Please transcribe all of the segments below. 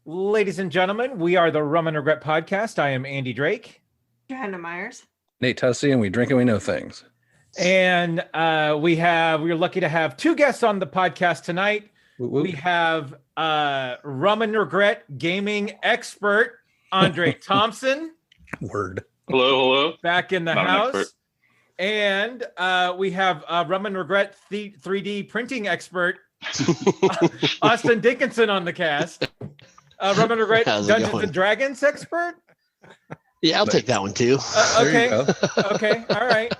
Ladies and gentlemen, we are the Rum Regret podcast. I am Andy Drake. Johanna Myers. Nate Tussey, and we drink and we know things. And we're lucky to have two guests on the podcast tonight. Woo woo. We have Rum Regret gaming expert Andre Thompson. Word. Hello. Back in the Not house. And we have Rum Regret 3D printing expert Austin Dickinson on the cast. Rum Regret Dungeons and Dragons expert. Yeah, I'll take that one too. Okay. Okay. All right.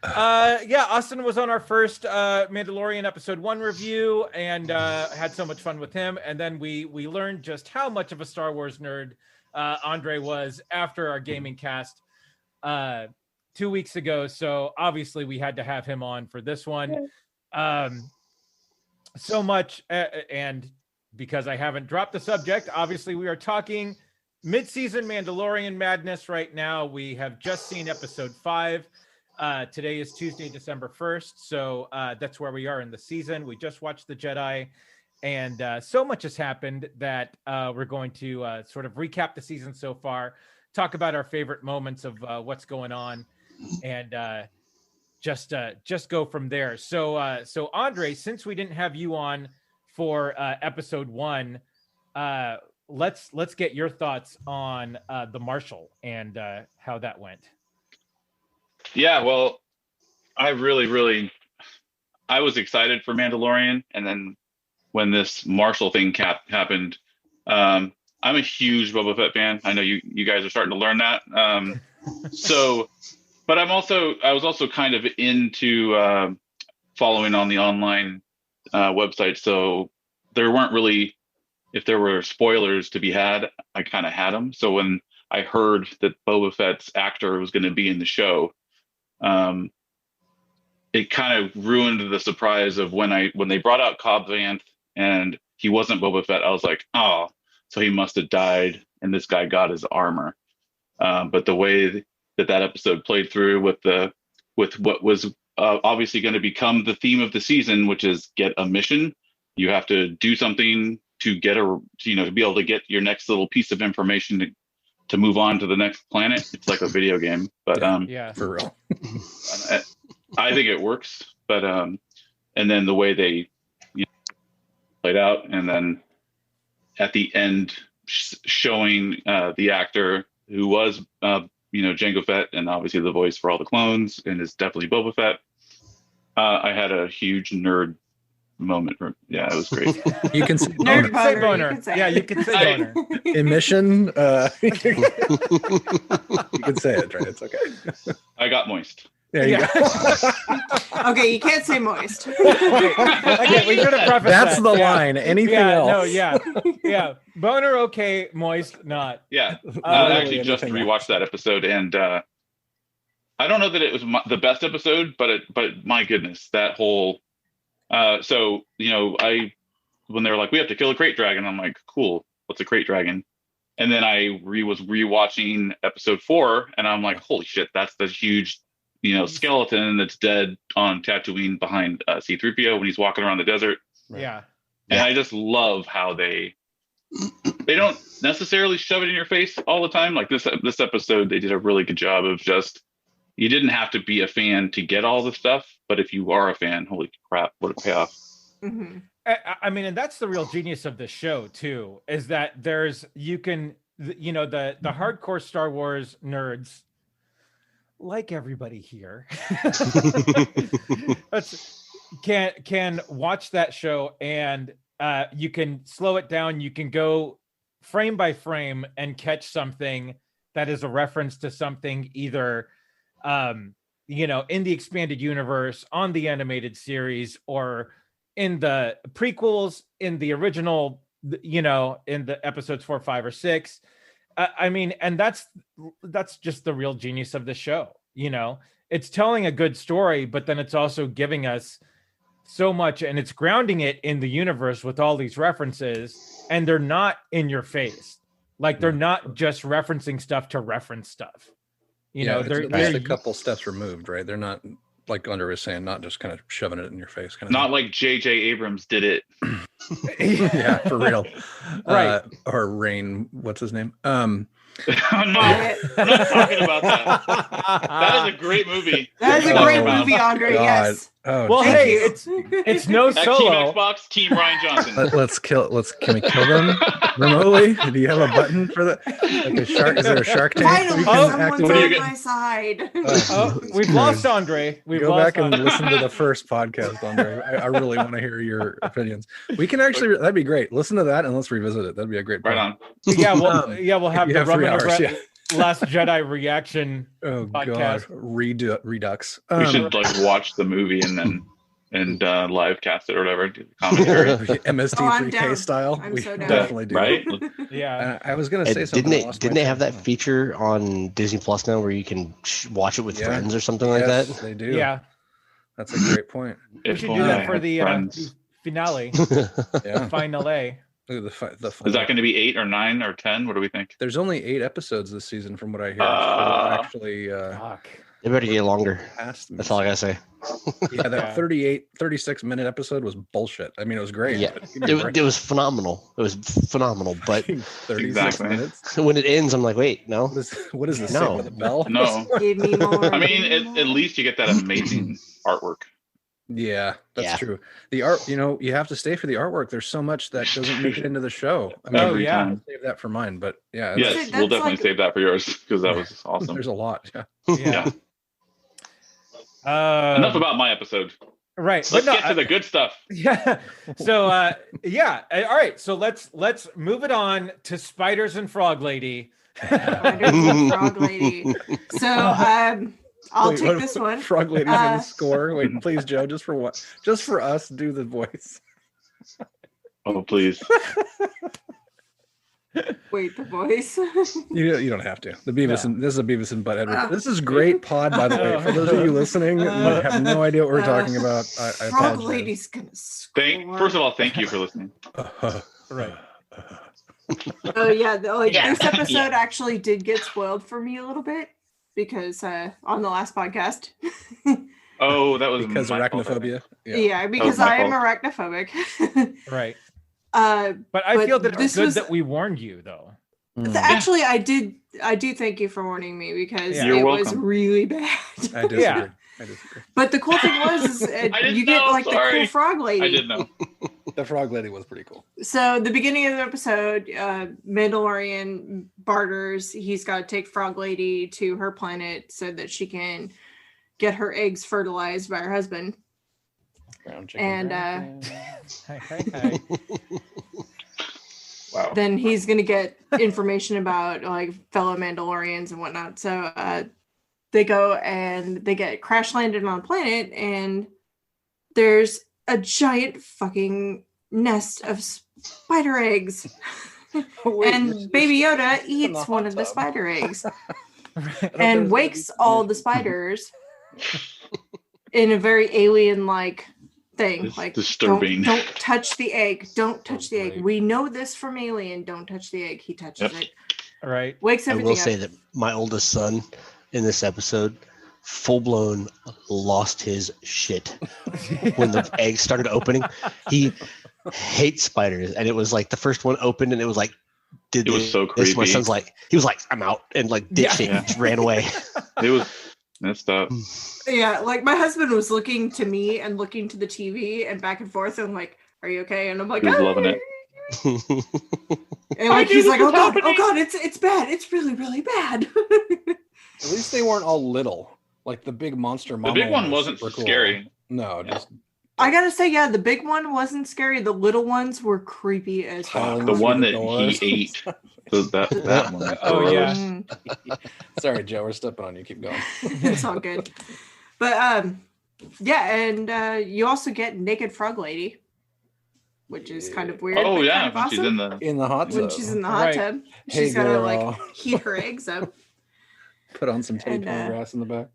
Austin was on our first Mandalorian episode 1 review and had so much fun with him. And then we learned just how much of a Star Wars nerd Andre was after our gaming cast 2 weeks ago. So obviously we had to have him on for this one. So much. And because I haven't dropped the subject, obviously we are talking mid-season Mandalorian madness right now. We have just seen episode 5. Today is Tuesday, December 1st. So that's where we are in the season. We just watched The Jedi, and so much has happened that we're going to sort of recap the season so far, talk about our favorite moments of what's going on, and just go from there. So Andre, since we didn't have you on for episode 1, let's get your thoughts on the Marshal and how that went. Yeah, well, I was excited for Mandalorian, and then when this Marshal thing happened, I'm a huge Boba Fett fan. I know you guys are starting to learn that. But I was also kind of into following on the online website, so there weren't really, if there were spoilers to be had, I kind of had them. So when I heard that Boba Fett's actor was going to be in the show, it kind of ruined the surprise of when they brought out Cobb Vanth and he wasn't Boba Fett. I was like, oh, so he must have died and this guy got his armor. But the way that episode played through with what was obviously going to become the theme of the season, which is get a mission. You have to do something to get to be able to get your next little piece of information to move on to the next planet. It's like a video game, but yeah, for real. I think it works, but and then the way they played out, and then at the end showing the actor who was Jango Fett, and obviously the voice for all the clones, and is definitely Boba Fett. I had a huge nerd moment. Yeah, it was great. You can say Nerd boner. boner. You can say boner. Emission. You can say it, right? It's okay. I got moist. There you go. Okay, you can't say moist. Okay, we should have prefaced That's that. the line. Anything else? Yeah. Boner, okay, moist, not. Yeah, I actually really just anything rewatched that episode, and I don't know that it was the best episode, but my goodness, that whole. So when they were like, we have to kill a crate dragon, I'm like, cool, what's a crate dragon? And then I was rewatching episode 4, and I'm like, holy shit, that's the huge skeleton that's dead on Tatooine behind C-3PO when he's walking around the desert. Yeah. And I just love how they don't necessarily shove it in your face all the time. Like this episode, they did a really good job of just, you didn't have to be a fan to get all the stuff, but if you are a fan, holy crap, what a payoff. Mm-hmm. I mean, and that's the real genius of the show too, is that the hardcore Star Wars nerds, like everybody here, can watch that show, and you can slow it down. You can go frame by frame and catch something that is a reference to something either in the expanded universe, on the animated series, or in the prequels, in the original, in the episodes 4, 5, or 6. I mean, and that's just the real genius of the show. It's telling a good story, but then it's also giving us so much, and it's grounding it in the universe with all these references, and they're not in your face. Like, they're not just referencing stuff to reference stuff. They're just a couple steps removed, right? They're not, like Andre was saying, not just kind of shoving it in your face. Not like J.J. Abrams did it Yeah, for real. Right. Or Rain, what's his name? I'm not talking about that. That is a great movie. That is a Oh, great movie, Andre. God. Yes. Oh, Well, Thank hey, you. it's no Team Solo. Xbox, Team Ryan Johnson. Can we kill them remotely? Do you have a button for that? Like a shark? Is there a Shark Tank? Finally, we can someone's activate? What do you on get? my side. Oh, we've lost Andre. We've Go lost back and Andre. listen to the first podcast, Andre. I really want to hear your opinions. We can actually, that'd be great. Listen to that and let's revisit it. That'd be a great Right point. on. Yeah, we'll have You the have Rum 3 hours, Regret yeah. Last Jedi reaction. Oh podcast. God, Redux. We should like watch the movie and then live cast it or whatever. Do the commentary. MST3K down. style. I'm We so down. definitely do. Right? Yeah. I was gonna say something. Didn't they have that feature on Disney Plus now where you can watch it with Yeah. friends or something like that? They do. Yeah. That's a great point. We If should do only I that for had the friends. finale. Yeah. Finale. Look at the Is that going to be 8 or 9 or 10? What do we think? There's only 8 episodes this season, from what I hear. So actually, Fuck. They better get longer. past That's all I gotta say. Yeah, that Yeah. 36-minute episode was bullshit. I mean, it was great. Yeah. but give me a break. It was phenomenal. It was phenomenal. But 36 Exactly. minutes. when it ends, I'm like, wait, no. What is this? No. Saved by the Bell? No. Give me more. I mean, give me at more. least you get that amazing artwork. Yeah, that's Yeah. true. The art, you have to stay for the artwork. There's so much that doesn't make it into the show. I mean, Every yeah. time. save that for mine, but yeah, Yes, That's we'll definitely like- save that for yours because that was awesome. there's a lot. Yeah. Yeah. Enough about my episode. Right. Let's But no, get to the good stuff. yeah. So yeah. All right. So let's move it on to Spiders and Frog Lady. Spiders and Frog Lady. So I'll Wait, take what- this one. Frog Lady didn't score. Wait, please, Joe, just for what? Just for us, do the voice. Oh, please. Wait, the voice. You don't have to. The Beavis and this is a Beavis and Butthead. This is Uh, great pod, by the way. For those of you listening that have no idea what we're talking about, I Frog apologize. Lady's gonna score. First of all, thank you for listening. Right. Oh yeah, Yeah. this episode actually did get spoiled for me a little bit because on the last podcast. Oh, that was Because my fault, I think. arachnophobia. Yeah, because my I am fault. arachnophobic. Right. uh, But I But feel that it's this good was- that we warned you, though. Mm, actually, I do thank you for warning me because Yeah. You're it was welcome. really bad. I disagree. Yeah. I disagree. But the cool thing was, is didn't you get know, like the sorry. cool frog lady. I did know. The Frog Lady was pretty cool. So the beginning of the episode, Mandalorian barters. He's got to take Frog Lady to her planet so that she can get her eggs fertilized by her husband. Brown chicken, And, brown chicken. Hey. Wow. Then he's gonna get information about like fellow Mandalorians and whatnot. So they go and they get crash landed on a planet, and there's a giant fucking nest of spider eggs. And Baby Yoda eats one of the spider eggs and wakes all the spiders in a very alien-like thing. It's like, disturbing. Don't touch the egg. Don't touch the egg. Right. We know this from Alien. Don't touch the egg. He touches Yep. it. Right. Wakes I everything will say up. that my oldest son in this episode full blown lost his shit when the eggs started opening. He hates spiders, and it was like the first one opened, and it was like, did It was this? so My creepy. son's like, he was like, I'm out, and like ditched it, Yeah. and just ran away. It was messed up. Yeah, like my husband was looking to me and looking to the TV and back and forth. And like, are you okay? And I'm like, He was "Ah." loving it. And like I knew he's this like, was oh god, happening." it's bad. It's really, really bad. At least they weren't all little. Like the big monster The mama. big one was wasn't super cool. scary. No, Yeah. just I gotta say, yeah, the big one wasn't scary. The little ones were creepy as Piling fuck. The one that doors. he ate. That one. Oh, yeah. Mm, sorry, Joe, we're stepping on you. Keep going. it's all good. But yeah, and you also get Naked Frog Lady, which is kind of weird. Oh but yeah, kind of when she's awesome. in the. In the hot tub. When she's in the hot Right. tub, Hey, she's gotta girl. like heat her eggs up. Put on some tape And, on the grass in the back.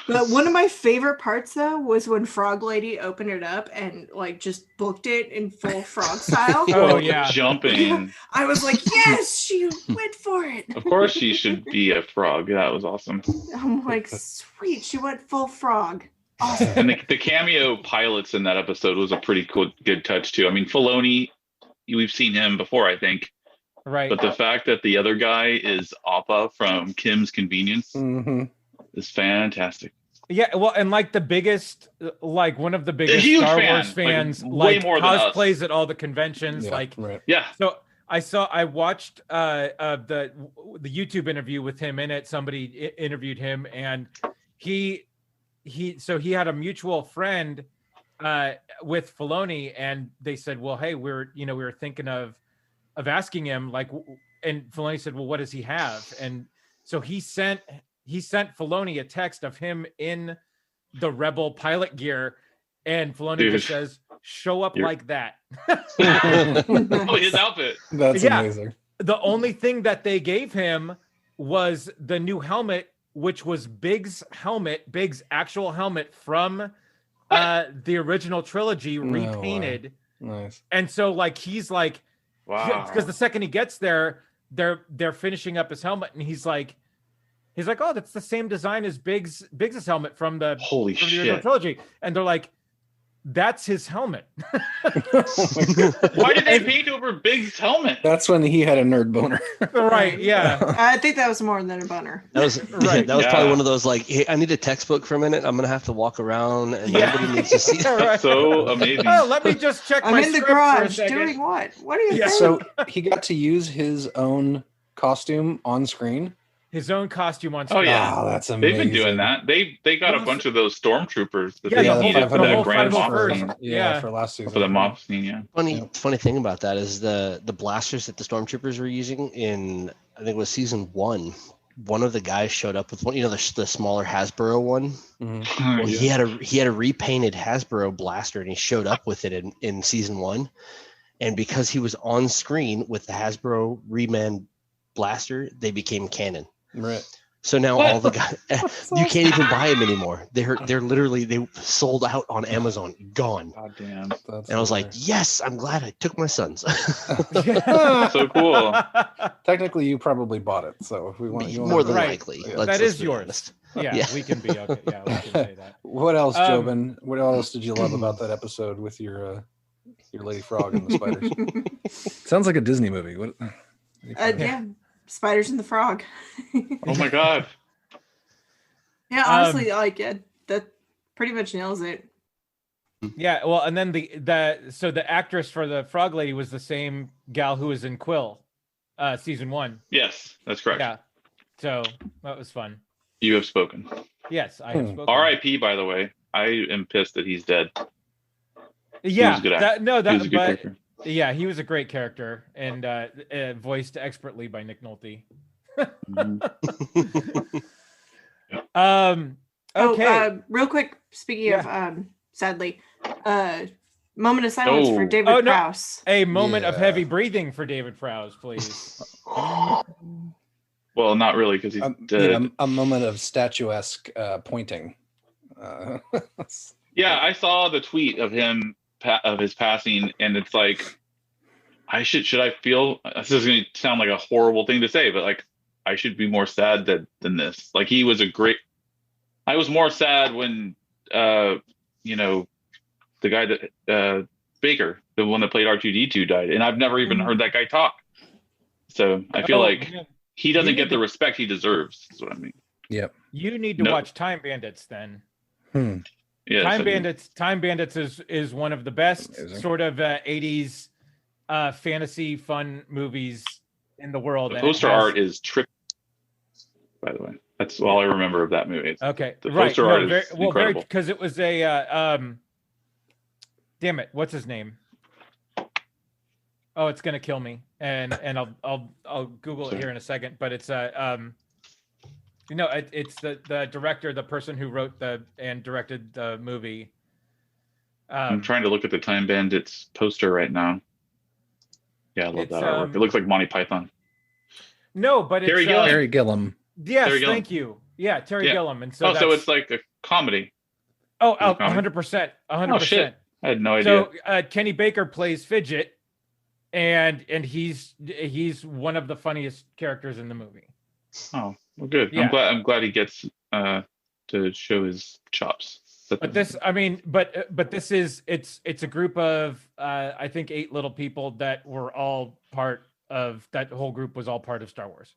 But one of my favorite parts though was when Frog Lady opened it up and like just booked it in full frog style. Oh yeah. Jumping. I was like, yes, she went for it. Of course, she should be a frog. That was awesome. I'm like, sweet, she went full frog. And the cameo pilots in that episode was a pretty good touch too. I mean, Filoni, we've seen him before, I think. Right. But the fact that the other guy is Appa from Kim's Convenience is fantastic. Yeah, well, and like one of the biggest huge Star fan. Wars fans, way more than us. cosplays at all the conventions. Yeah. So I watched the YouTube interview with him in it. Somebody interviewed him, and he had a mutual friend with Filoni, and they said, well, hey, we were thinking of asking him, like, and Filoni said, well, what does he have? And so he sent Filoni a text of him in the Rebel pilot gear, and Filoni just says, show up like that. Oh, his outfit. That's amazing. The only thing that they gave him was the new helmet, which was Big's actual helmet from the original trilogy, repainted. Nice. And so like he's like, wow, because the second he gets there, they're finishing up his helmet, and he's like, oh, that's the same design as Big's helmet from the original trilogy. And they're like, that's his helmet. Why did they paint over Big's helmet? That's when he had a nerd boner. Right, yeah. I think that was more than a boner. That was probably one of those like, hey, I need a textbook for a minute. I'm gonna have to walk around, and nobody needs to see that. Right. So amazing. Oh, let me just check. I'm my in the script for a garage second. doing what? What do you think? So he got to use his own costume on screen. His own costume on Oh screen. yeah, that's amazing. They've been doing that. They got a bunch of those stormtroopers that Yeah, they the needed whole- for the that whole grand final moff version. scene. Yeah. For last season. For the moff scene, yeah. Funny thing about that is the blasters that the stormtroopers were using in, I think it was season 1. One of the guys showed up with one, the smaller Hasbro one. Mhm. Well, he had a repainted Hasbro blaster, and he showed up with it in season 1. And because he was on screen with the Hasbro reman blaster, they became canon. Right. So now all the guys, you can't even buy them anymore. They're literally, they sold out on Amazon, gone. God damn. That's And I was like, hilarious. yes, I'm glad I took my sons. So cool. Technically, you probably bought it, so if we want you More than Right. likely. Yeah. Let's That is be yours. honest. Yeah, Yeah. we can be okay. Yeah, we can say that. What else, Um, Jobin? What else did you love about that episode with your Lady Frog and the spiders? Sounds like a Disney movie. What? Yeah, Spiders and the Frog. Oh my god. Yeah, honestly, that pretty much nails it. Yeah, well, and then the actress for the Frog Lady was the same gal who was in Quill, season 1. Yes, that's correct. Yeah, so that was fun. You have spoken. Yes, I have spoken. R.I.P. By the way, I am pissed that he's dead. Yeah, was a good that, actor. no, He was that a good but character. yeah, he was a great character and voiced expertly by Nick Nolte. Mhm. Okay. Real quick, speaking Yeah. of sadly, moment of silence for David Oh, no. Prowse. A moment of Yeah. heavy breathing for David Prowse, please. Well, not really, because he's dead. A moment of statuesque pointing. Yeah, I saw the tweet of him of his passing, and it's like, should I feel? This is going to sound like a horrible thing to say, but like, I should be more sad than this. Like, he was a great. I was more sad when, the guy that Baker, the one that played R2D2, died, and I've never even heard that guy talk. So I feel like man. he doesn't You get need the to- respect he deserves. Is what I mean. Yep. You need to No. watch Time Bandits then. Yeah. Time Bandits is one of the best Amazing. sort of 80s fantasy fun movies in the world. The and it poster has- art is trippy. By the way, that's all I remember of that movie. Okay, The right. poster art is incredible. Because it was a damn it, what's his name? Oh, it's gonna kill me, and I'll Google it here in a second. But it's it's the director, the person who wrote and directed the movie. I'm trying to look at the Time Bandits poster right now. Yeah, I love It's, that artwork. It looks like Monty Python. No, but it's Terry Gilliam. Barry Gillum. Yes, Terry Gilliam. thank you. Yeah, Terry Yeah. Gilliam, and so So it's like a comedy. oh, a comedy. 100%, Oh shit! I had no idea. So Kenny Baker plays Fidget, and he's one of the funniest characters in the movie. Oh, well, good. Yeah. I'm glad he gets to show his chops. But this, I mean, but this is it's a group of I think 8 little people that were all part of that whole group was all part of Star Wars.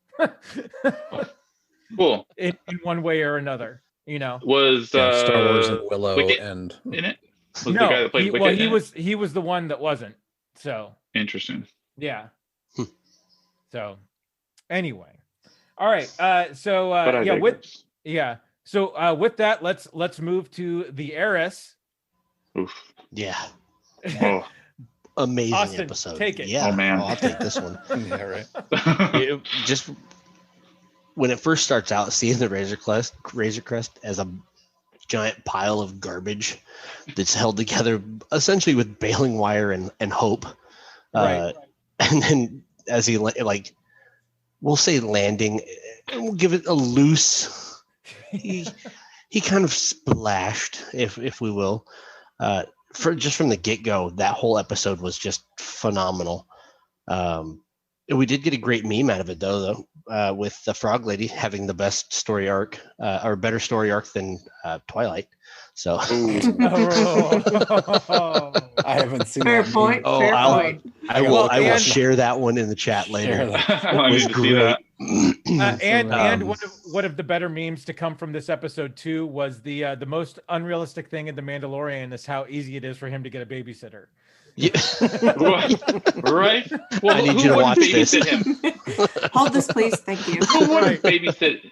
Cool. In one way or another, you know. Was Star Wars and Willow Wicket and in it? Was No, the guy that played Wicket in it? he was the one that wasn't. So Interesting. yeah. So anyway, all right. So But I yeah, digress. So with that, let's move to the heiress. Oof. Yeah. Oh. Amazing Austin, episode. take it. Yeah. Oh, man. I'll take this one. yeah, right. Just when it first starts out, seeing the Razor Crest as a giant pile of garbage that's held together essentially with baling wire and hope. Right. And then as he we'll say landing, we'll give it a loose. He kind of splashed, if we will. From the get-go, that whole episode was just phenomenal. We did get a great meme out of it though, with the frog lady having the best story arc, or better story arc than Twilight. So I haven't seen Fair that point. Oh, Fair I'll- point. I will and- share that one in the chat later. I was need to see that. And one of the better memes to come from this episode too was the most unrealistic thing in The Mandalorian is how easy it is for him to get a babysitter. Yeah. Right? Well, I need who you to wouldn't watch this. babysit him? Hold this, please. Thank you. Who wouldn't babysit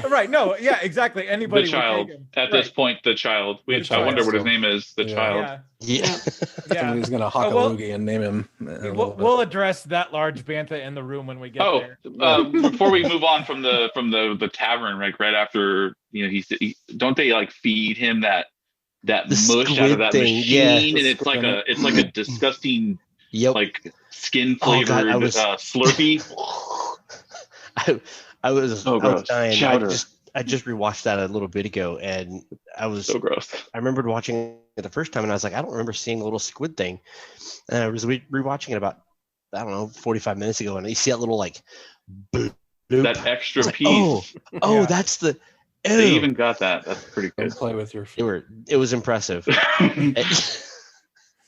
Right? No, yeah, exactly. Anybody the would child? take him. At Right. this point, the child. I child. wonder what his name is. The Yeah. child. Yeah, Yeah. yeah. Somebody's gonna hock a well, loogie and name him. in a little bit. We'll address that large bantha in the room when we get Oh, there. before we move on from the tavern, right after he don't they like feed him that The mush out of squid that thing, machine, yeah. and it's like a disgusting Yep. like skin Oh, flavored God, I was- Slurpee. I was gross. dying. Chowder. I just rewatched that a little bit ago, and I gross. remembered watching it the first time, and I was like, I don't remember seeing a little squid thing. And I was rewatching it about 45 minutes ago, and you see that little like boop, boop. That extra I was like, piece. Oh, Yeah. that's the. They Ew. even got that. That's pretty Don't good. play with your feet. It was impressive.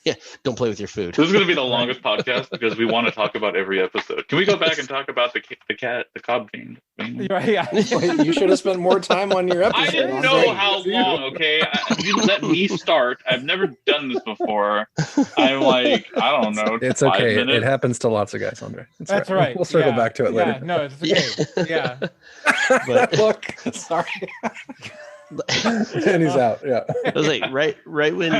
Yeah, don't play with your food. This is going to be the longest podcast because we want to talk about every episode. Can we go back and talk about the Cobb thing? Right, yeah. Wait, you should have spent more time on your episode. I didn't Andre. know how long. Okay, you let me start. I've never done this before. I'm like, I don't know. It's 5 okay. It minutes. happens to lots of guys, Andre. It's That's all right. We'll circle Yeah. back to it Yeah, later. no, it's okay. Yeah. But- Look, sorry. And he's out. Yeah. I was like, right when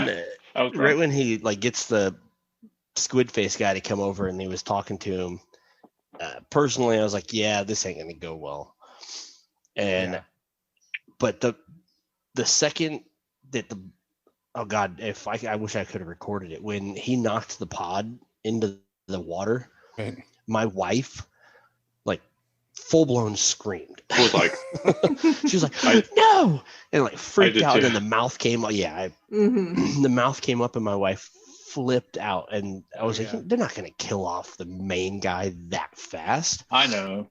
I was right when he like gets the squid face guy to come over and he was talking to him, personally I was like, yeah, this ain't gonna go well. And Yeah. but the second that oh god, if I wish I could have recorded it when he knocked the pod into the water, Right. my wife like full blown screamed. I was like, She was like, no, and like freaked did out, too. and the mouth came. Yeah, Mhm. the mouth came up, and my wife flipped out, and I was Oh, like, yeah. they're not going to kill off the main guy that fast. I know.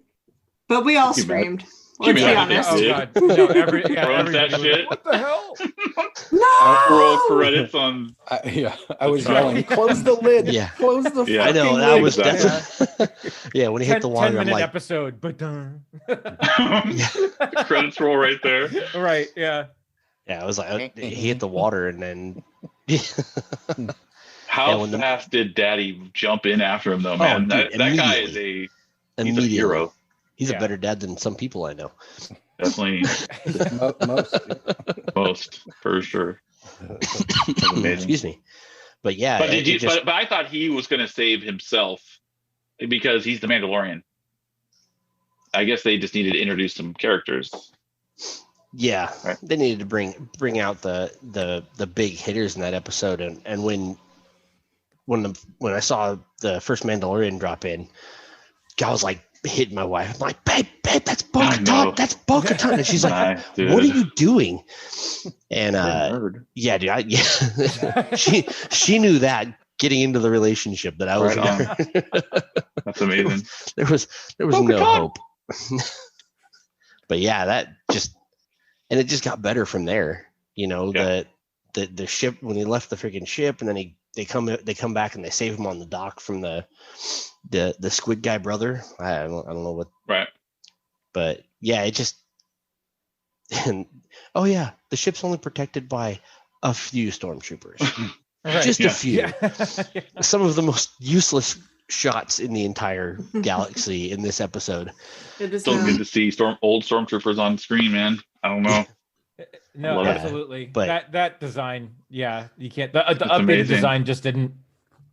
But we all Too bad. screamed. Too Let's be bad. honest. Oh Yeah. god. No, Throwing that everybody was shit. like, what the hell? Roll No! credits on. I was Sorry. yelling, close the lid. Yeah. Close the Yeah. I know fucking that lid. was Exactly. definitely. Yeah, when he hit the water, I'm 10-minute like, episode, but Credits roll right there. right, yeah. yeah, I was like, he hit the water, and then. How Yeah, when the- fast did Daddy jump in after him, though, man? dude, that guy is he's a Immediately. hero. He's Yeah. a better dad than some people I know. Definitely Most. most for sure. That's amazing. Excuse me, but yeah, But it did you? just- But I thought he was going to save himself because he's the Mandalorian. I guess they just needed to introduce some characters. Yeah, Right. they needed to bring out the big hitters in that episode, and when I saw the first Mandalorian drop in, I was like hitting my wife. I'm like, babe, that's I know. Bo-Katan, that's Bo-Katan, and she's like, Nice, dude. what are you doing? And Nerd. yeah, dude, yeah, she knew that getting into the relationship that I was Right in. That's amazing. there was no Bo-Katan. hope. But yeah, that just, and it just got better from there. You know, Yeah. the ship when he left the freaking ship, and then they come back and they save him on the dock from the squid guy brother. I don't know what. Right. But yeah, it just and oh yeah, the ship's only protected by a few stormtroopers. Right. Just a few. Yeah. Some of the most useless shots in the entire galaxy in this episode. It is Still good to see old stormtroopers on screen, man. I don't know. No, Love it. absolutely. But- that design, yeah, you can't. The updated amazing. design just didn't.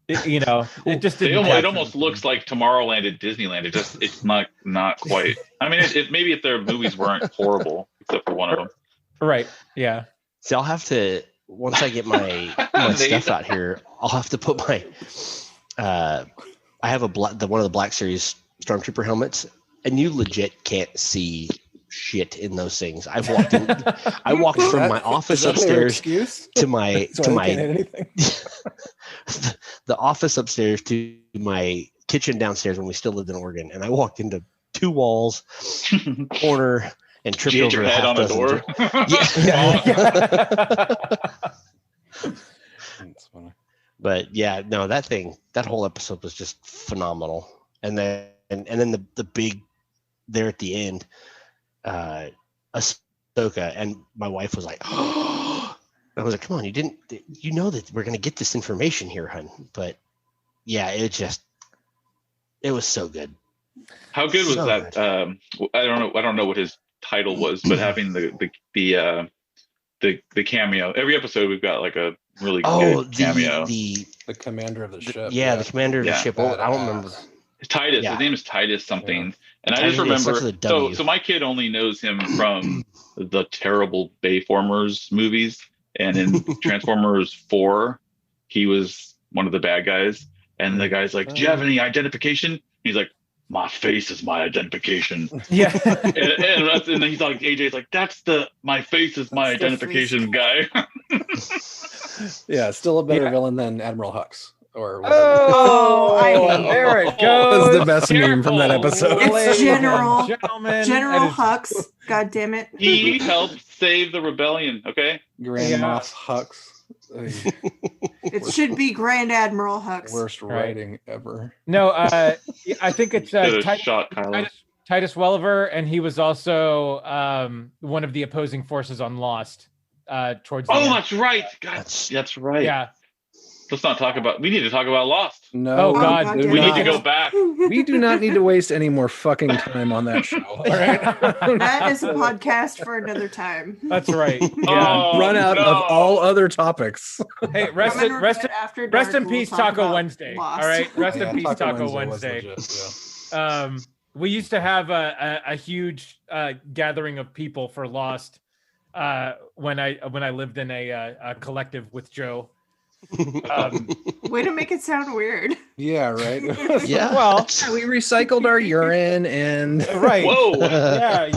It just didn't. It almost looks like Tomorrowland at Disneyland. It's not quite. I mean, maybe if their movies weren't horrible, except for one of them. Right. Yeah. So I'll have to once I get my stuff out here, I'll have to put my I have one of the Black Series Stormtrooper helmets, and you legit can't see shit in those things. I walked from my office upstairs to my the office upstairs to my kitchen downstairs when we still lived in Oregon, and I walked into two walls, corner, and tripped Did over your head on a door? That's funny. But yeah, no, that whole episode was just phenomenal. And then the big there at the end, Ahsoka, and my wife was like, oh, I was like, come on, you know that we're gonna get this information here, hun. But yeah, it was so good. How good was that? I don't know what his title was, but having the cameo. Every episode we've got like a really good cameo. The commander of the ship. Yeah, the commander of the ship. I don't remember. Titus. Yeah. His name is Titus something. Yeah. And I Titus just remember starts with a W. so my kid only knows him from the terrible Bayformers movies. And in Transformers 4, he was one of the bad guys. And the guy's like, do you have any identification? He's like, my face is my identification. Yeah. and he's like, AJ's like, my face is my identification guy. Yeah, still a better villain than Admiral Hux. Or whatever. There it goes. That's the best meme from that episode. It's General General Hux. God damn it. He helped save the rebellion, okay? Grand Moff Hux. It should be Grand Admiral Hux. Worst writing ever. No, I think it's Shot Kylo. Titus Welliver, and he was also one of the opposing forces on Lost. Towards the end. That's right. God, that's right. Yeah. Let's not talk about. We need to talk about Lost. No, Oh, God. We need to go back. We do not need to waste any more fucking time on that show. All right. That is a podcast for another time. That's right. Yeah. Oh, Run out of all other topics. Hey, rest in peace, Taco Wednesday. Lost. All right, rest in peace, Taco Wednesday Wednesday. was legit, We used to have a huge gathering of people for Lost when I lived in a collective with Joe. Way to make it sound weird. yeah, right. Yeah. Well, We recycled our urine and right. Whoa. Yeah,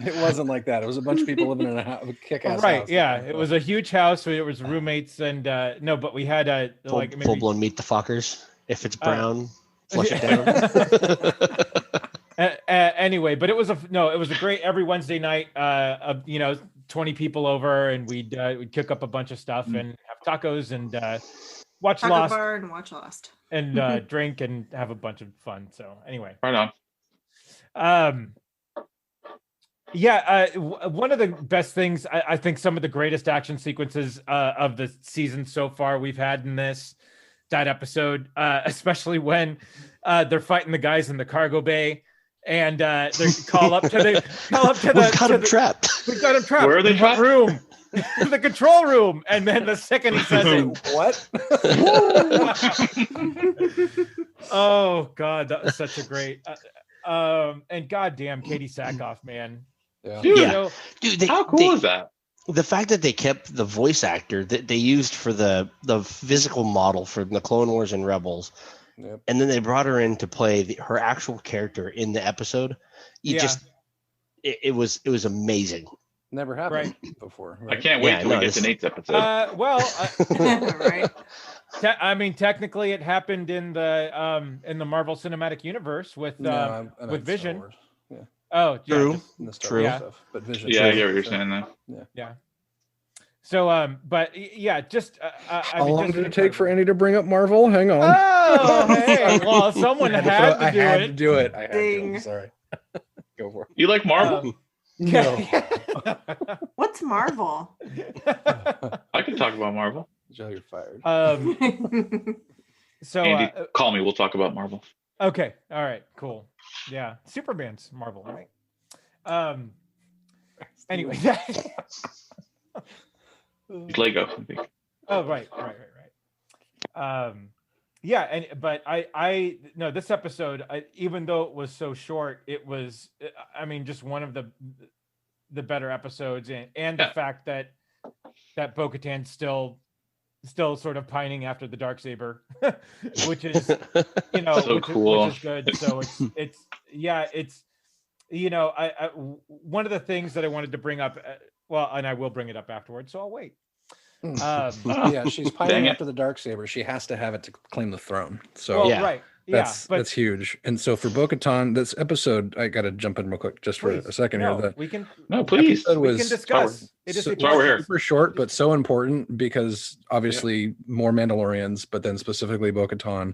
it wasn't like that. It was a bunch of people living in a kick-ass right. house. Yeah, it was a huge house. It was roommates and no, but we had Full blown meet the fuckers. If it's brown, flush it down. Anyway, but it was a great every Wednesday night. 20 people over, and we'd cook up a bunch of stuff and have tacos and watch Taco Lost bar and watch Lost. and drink and have a bunch of fun. So anyway, Right on. One of the best things I think some of the greatest action sequences of the season so far we've had in that episode, especially when they're fighting the guys in the cargo bay. And they call up to the We've got him trapped. We've got him trapped. Where are they In what trapped? room? The control room. And then the second he says it, What? oh God, that was such a great. And goddamn, Katie Sackhoff, man. Yeah. Dude, Yeah. Dude, how cool is that? The fact that they kept the voice actor that they used for the physical model for the Clone Wars and Rebels, Yep. and then they brought her in to play her actual character in the episode. It was amazing. Never happened before. I can't wait till we get to Nate's episode. Right. I mean, technically, it happened in the Marvel Cinematic Universe with Vision. Star Wars. Oh, yeah. True. In the Star True. Wars stuff, but Vision. Yeah, I get what you're saying. Then. Yeah. So, but yeah, just How long did it take for Andy to bring up Marvel? Hang on. Oh, hey, well, someone had to do it. I had Ding. to. I'm sorry. Go for it. You like Marvel? No. What's Marvel? I can talk about Marvel. Joe, you're fired. So, Andy, call me. We'll talk about Marvel. okay, all right, cool. Yeah, Superman's Marvel, right? Anyway. It's Lego. I think. Oh, right. Yeah, but I no, this episode, even though it was so short, it was, I mean, just one of the better episodes, and the fact that Bo-Katan's still sort of pining after the Darksaber, which is, So cool. which is good. So it's I one of the things that I wanted to bring up, and I will bring it up afterwards, so I'll wait. Yeah, she's pining Dang it. after the Darksaber. She has to have it to claim the throne. So Right. that's huge. And so for Bo-Katan, this episode, I got to jump in real quick just for a second here. We can. No, please. We can discuss. It is why we're here. Super short, but so important because obviously more Mandalorians, but then specifically Bo-Katan.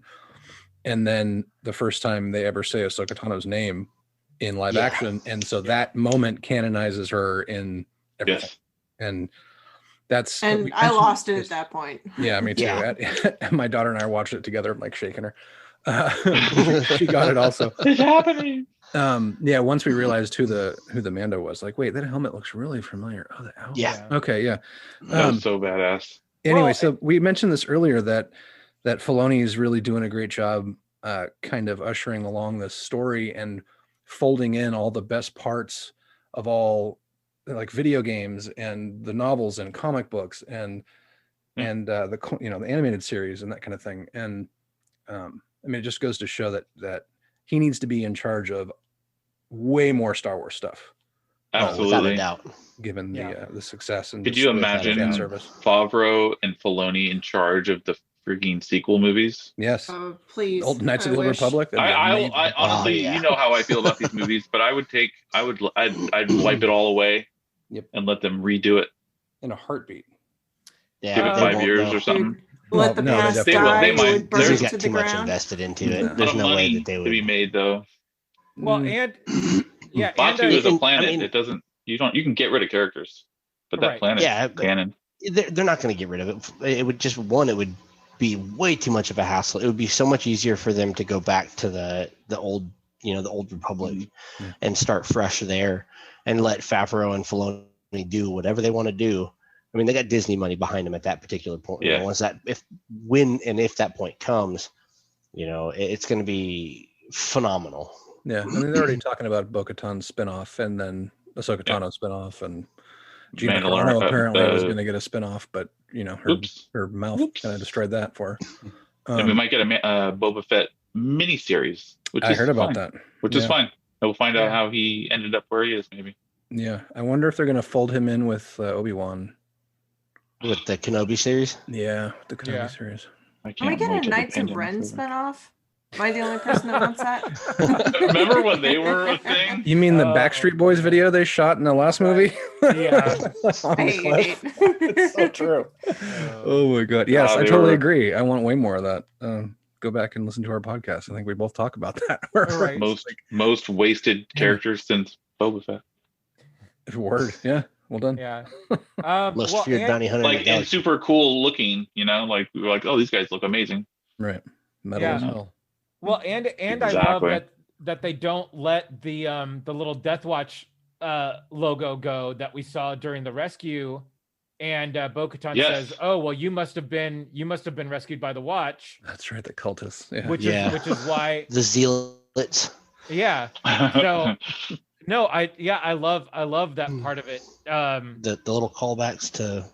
And then the first time they ever say Ahsoka Tano's name in live action. And so that moment canonizes her in everything. Yes. And that's I lost it at that point. Yeah, me too. Yeah. My daughter and I watched it together, like shaking her. She got it also. It's happening. Yeah, once we realized who the Mando was, like, wait, that helmet looks really familiar. Oh, the owl. Yeah. Okay, yeah. That was so badass. Anyway, so we mentioned this earlier that Filoni is really doing a great job kind of ushering along this story and folding in all the best parts of all, like, video games and the novels and comic books and the animated series and that kind of thing. And I mean, it just goes to show that he needs to be in charge of way more Star Wars stuff. Absolutely. Without a doubt. Given the success. And Could you imagine Favreau and Filoni in charge of the freaking sequel movies? Yes. Oh, please. Old Knights of the Old wish. Republic. I honestly, you know how I feel about these movies, but I'd wipe it all away. Yep. And let them redo it in a heartbeat. Yeah, give it 5 years or something. Let the past die. They might. Would burn There's to got the too much ground. invested into it. Yeah. There's no way that they would to be made though. Well, and yeah, Batu and, is a planet. I mean, It doesn't. You can get rid of characters, but that planet is canon. They're not going to get rid of it. It would just it would be way too much of a hassle. It would be so much easier for them to go back to the old, the old Republic and start fresh there, and let Favreau and Filoni do whatever they want to do. I mean, they got Disney money behind them at that particular point. Yeah. Once if that point comes, it's going to be phenomenal. Yeah, I mean, they're already talking about Bo-Katan spinoff and then Ahsoka Tano spinoff, and Gina Carano apparently was going to get a spinoff, but her mouth kind of destroyed that for her. And we might get a Boba Fett miniseries, which I heard about that. Which is fine. We'll find out how he ended up where he is, maybe. Yeah, I wonder if they're going to fold him in with Obi-Wan. With the Kenobi series? Yeah, the Kenobi series. Can we get a Knights of Ren spinoff? Am I the only person that wants that? Remember when they were a thing? You mean the Backstreet Boys video they shot in the last movie? Yeah. I hate it. It's so true. Oh my god. Yes, I totally agree. I want way more of that. Go back and listen to our podcast. I think we both talk about that. Right. Most wasted characters since Boba Fett. Word. Yeah. Well done. Yeah. Most feared bounty hunter. And super cool looking, like we were like, oh, these guys look amazing. Right. Metal as hell. Well, and exactly. I love that they don't let the little Death Watch logo go that we saw during the rescue, and Bo-Katan says, "Oh, well, you must have been rescued by the Watch." That's right, the cultists. Yeah. Which is why the zealots. Yeah. So no, I love that part of it. The little callbacks to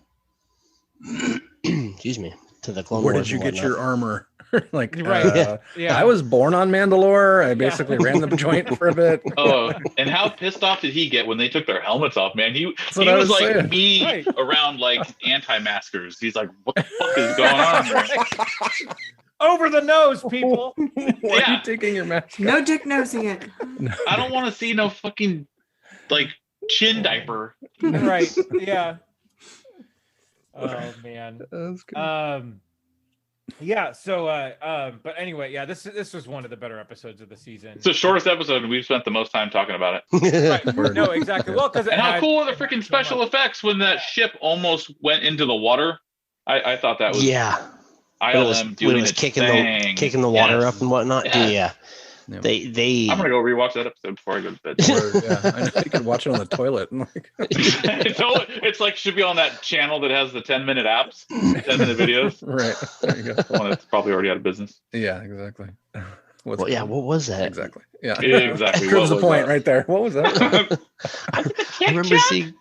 excuse me, to the Clone Where Wars. Did you get your armor? Right. I was born on Mandalore. I basically ran the joint for a bit. Oh, and how pissed off did he get when they took their helmets off, man? He was like saying. Me around like anti-maskers. He's like, what the fuck is going on here? Over the nose, people. Why are you taking your mask off? No dick nosing it. I don't want to see no fucking like chin diaper. Right. Yeah. Oh man. That's good. Yeah, so but anyway, yeah, this was one of the better episodes of the season. It's the shortest episode, and we've spent the most time talking about it. Right. No, exactly. Well, because And how cool are the freaking special effects when that ship almost went into the water? I thought that was ILM doing its thing. kicking the water up and whatnot. Yes. Yeah. They I'm gonna go rewatch that episode before I go to bed. I know you could watch it on the toilet. It's like should be on that channel that has the 10-minute apps, 10-minute videos. Right. There you go. One that's probably already out of business. Yeah, exactly. what was that? Exactly. Yeah. Exactly. Proves the point right there. What was that? I remember seeing.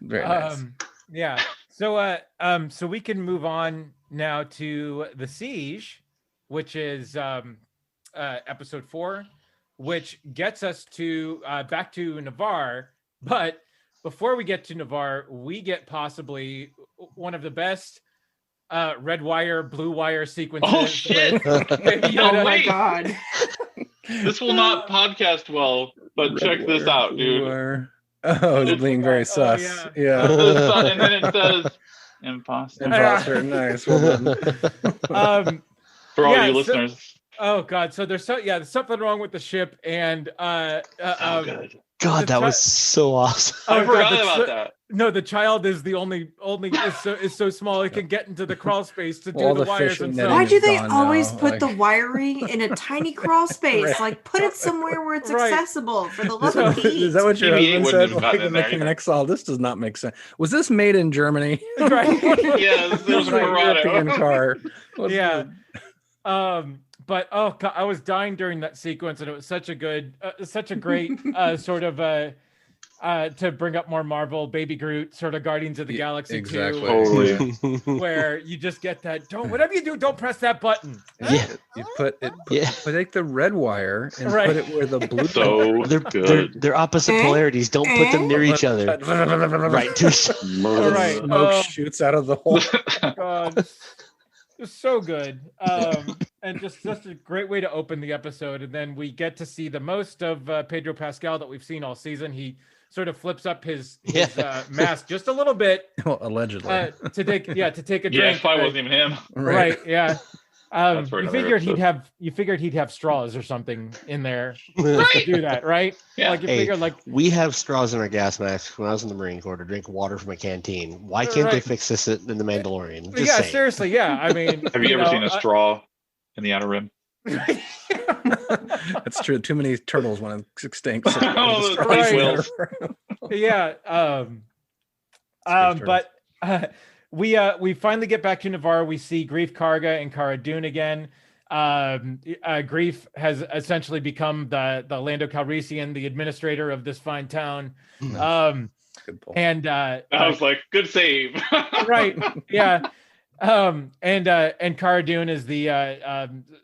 Very nice. Yeah. So we can move on now to The Siege, which is episode 4, which gets us to back to Navarre. But before we get to Navarre, we get possibly one of the best red wire, blue wire sequences. Oh shit! Oh my god! This will not podcast well, but check this out, dude. Oh, it's being very sus. Yeah. And then it says imposter. Imposter. Nice. Well done. For all you listeners. Oh god, so there's something wrong with the ship, and So good. God, that was so awesome. I forgot about that. No, the child is the only is so small it can get into the crawl space to do All the the wires fishing and netting stuff. Why do is they gone always now, put like- the wiring in a tiny crawl space? Right. Like, put it somewhere where it's Right. accessible. For the love So- of Pete. Is that what your TVA husband wouldn't said? have gotten Like, in the there mechanics, oh, this does not make sense. Was this made in Germany? Right. Yes, it was Right, European Murado. car. What's Yeah. the- But oh god, I was dying during that sequence, and it was such a great sort of to bring up more Marvel, Baby Groot, sort of Guardians of the Galaxy exactly. 2, Totally. where you just get that. Whatever you do, don't press that button. Yeah. You put it. Yeah. But take the red wire and Right. put it where the blue. So They're good. they're opposite polarities. Don't put them near each other. Right. Murder. Right. Smoke Oh. shoots out of the hole. God, it's so good, and just a great way to open the episode. And then we get to see the most of Pedro Pascal that we've seen all season. He sort of flips up his mask just a little bit Well, allegedly. to take a Yeah, drink. it probably wasn't even him. Right. Yeah. That's for You another figured he'd have straws or something in there to Right. do that, right? Yeah. Like you Hey, figured, like we have straws in our gas masks when I was in the Marine Corps to drink water from a canteen. Why can't they Right. fix this in the Mandalorian? Just yeah, saying. seriously, yeah. I mean, Have you ever seen a straw in the outer rim? That's true. Too many turtles when it's extinct. So Oh, the right. straws- Yeah. But we finally get back to Navarre. We see Grief Karga and Cara Dune again. Grief has essentially become the Lando Calrissian, the administrator of this fine town. Good pull. And I was like, good save. right, yeah. And Cara Dune is the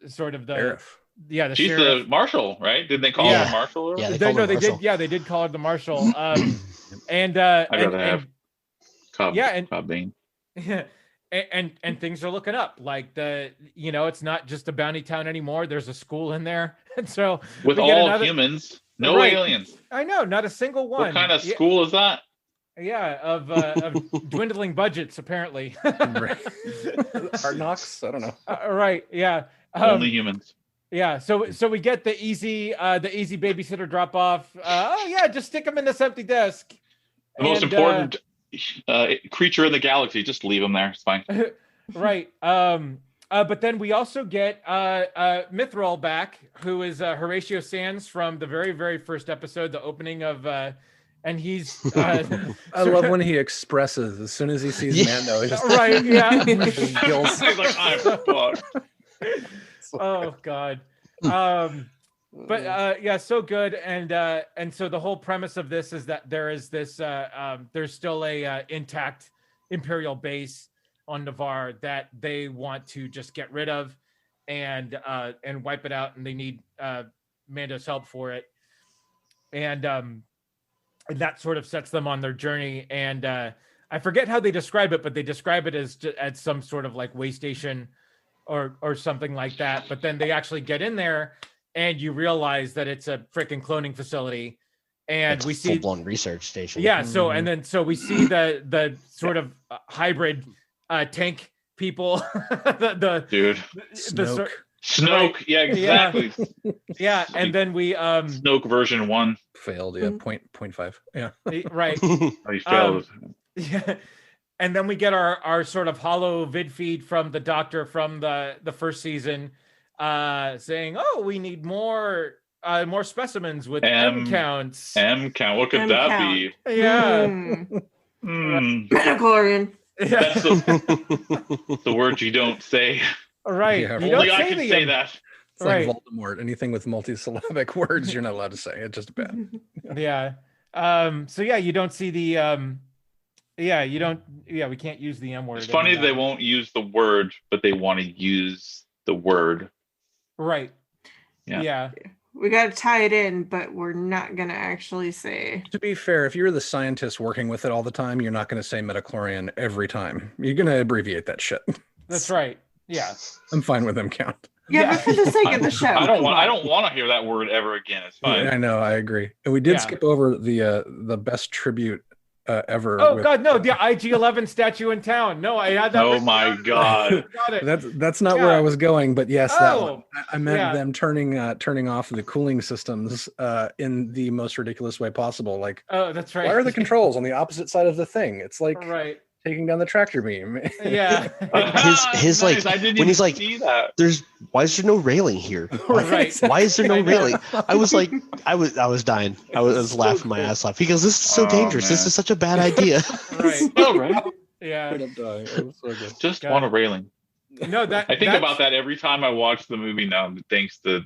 sort of the Sheriff. the She's sheriff. the marshal, right? Didn't they call Yeah. her marshal? Or Yeah, whatever? they called her they marshal. did call her the marshal. And I'd rather have Cobb, yeah, and- Cobb Bane. and things are looking up. Like it's not just a bounty town anymore. There's a school in there, and so With we get all another- humans, no Right. aliens. I know, not a single one. What kind of Yeah, school is that? yeah, of dwindling budgets apparently. Right. Hard Knocks? I don't know. Right, yeah. Only humans. Yeah, so we get the easy babysitter drop off. Oh yeah, just stick them in this empty desk. The most And, important creature in the galaxy. Just leave him there. It's fine. Right. But then we also get Mithril back, who is Horatio Sands from the very, very first episode, the opening of, and he's I love when he expresses as soon as he sees Yeah. Mando. He just right. Yeah. his gills. He's like, I'm fucked. Oh God. But yeah, so good. And so the whole premise of this is that there is this there's still a intact Imperial base on Navarre that they want to just get rid of and wipe it out, and they need Mando's help for it. And that sort of sets them on their journey. And I forget how they describe it, but they describe it as at some sort of like way station or something like that. But then they actually get in there, and you realize that it's a freaking cloning facility, and That's we a see full-blown research station. yeah. So and then so we see the sort of hybrid tank people, Dude. Snoke. Snoke. Right. Yeah, exactly. Yeah, and then we Snoke version 1. Failed. Yeah, point 5. Yeah. right. Oh, he failed. Yeah. And then we get our sort of hollow vid feed from the doctor from the first season, saying, "Oh, we need more specimens with M counts." M count. What could M that count. be? Yeah. Midichlorian. That's the word you don't say. Right. Yeah, You Only don't I say can the say M. that. It's like Right. Voldemort. Anything with multisyllabic words, you're not allowed to say. It's just bad. Yeah. So yeah, you don't see the we can't use the M word. It's funny anymore. they won't use the word, but they want to use the word. Right. Yeah. Yeah. We got to tie it in, but we're not going to actually say. To be fair, if you're the scientist working with it all the time, you're not going to say midichlorian every time. You're going to abbreviate that shit. That's right. Yeah. I'm fine with them count. Yeah, but for the sake of the show. I don't want to hear that word ever again. It's fine. I know, I agree. And we did Yeah. skip over the best tribute ever. Oh God, no! The IG-11 statue in town. No, I had that. Oh written my down. God. Got it. That's not where I was going, but yes, that one. I meant yeah. them turning off the cooling systems in the most ridiculous way possible. Like, Oh, that's right. why are the controls on the opposite side of the thing? It's like right? taking down the tractor beam. Yeah. His Nice. like I didn't when even he's like, see that. why is there no railing here? Right. Why is there no I know. railing? I was like, I was dying. I was laughing my ass off because this is so Oh, dangerous. This man. is such a bad idea. Right. Oh, right. Yeah. I'm dying. It was so good. Just Got want a it. railing. No, that I think about that every time I watch the movie now, thanks to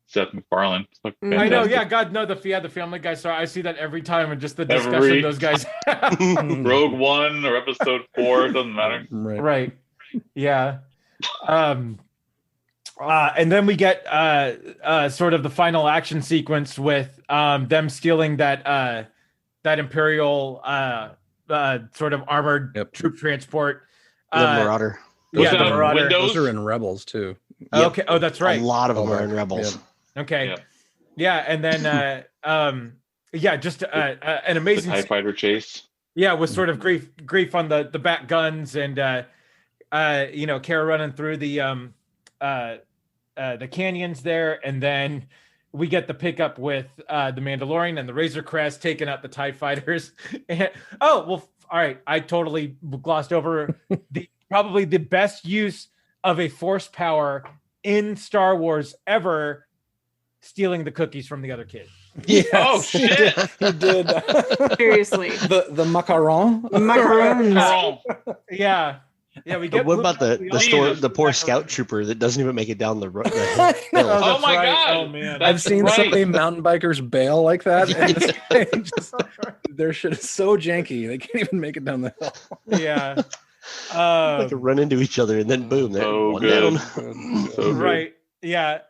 Seth MacFarlane. It's fucking I I know. fantastic. Yeah. God, no. The Family Guy. So I see that every time, and just the discussion Every- those guys have. Rogue One or Episode 4, it doesn't matter. Right. Right. Yeah. And then we get sort of the final action sequence with them stealing that Imperial sort of armored Yep. troop transport. The Marauder. Was Yeah, that the on Marauder. Windows? Those are in Rebels too. Yep. Okay. Oh, that's right. A lot of them Oh, are in right. Rebels. Okay. Yeah. Yeah, and then yeah, just an The amazing TIE Fighter chase. yeah, with sort of grief on the back guns and Kara running through the canyons there, and then we get the pickup with the Mandalorian and the Razor Crest taking out the TIE fighters. And, all right, I totally glossed over probably the best use of a force power in Star Wars ever, stealing the cookies from the other kid. Yes, Oh, shit. He did. Seriously. the macaron. Macaroons. Oh, Yeah. Yeah, we get What about we the all- store, Jesus. the poor scout trooper that doesn't even make it down the hill? Oh, Oh that's my right. God. Oh man. I've That's seen so right. many mountain bikers bail like that. And their shit is so janky. They can't even make it down the hill. Yeah. Like run into each other and then boom, they're So one good. down. So good. Right. Yeah.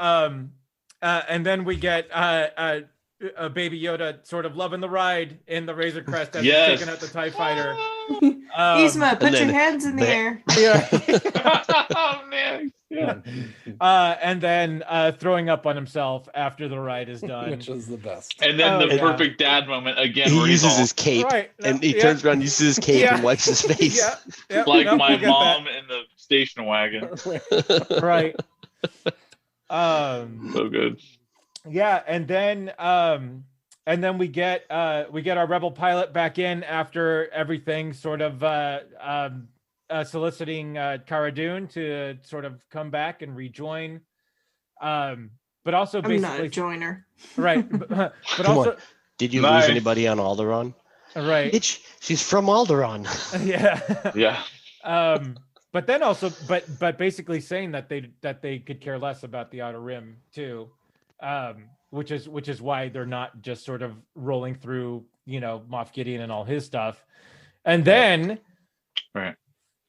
And then we get a Baby Yoda sort of loving the ride in the Razor Crest as Yes. he's taking out the TIE fighter. Yzma, put then your hands in the they- air. Yeah. Oh, man. Yeah. And then throwing up on himself after the ride is done. Which is the best. And then Oh, the yeah. perfect dad moment again, He where he's uses all his cape Right. and he Yeah. turns around, uses his cape Yeah. and wipes his face. Yeah. Yep. like Nope, my we'll get mom in the station wagon. that. Right. So good. Yeah, and then we get our rebel pilot back in after everything, sort of soliciting Cara Dune to sort of come back and rejoin. But also I'm not basically a joiner. right, but Come also on. Did you Nice. lose anybody on Alderaan? right, Bitch, she's from Alderaan. yeah. Yeah. But then also, but basically saying that they could care less about the Outer Rim too, which is why they're not just sort of rolling through, Moff Gideon and all his stuff. And then, Right.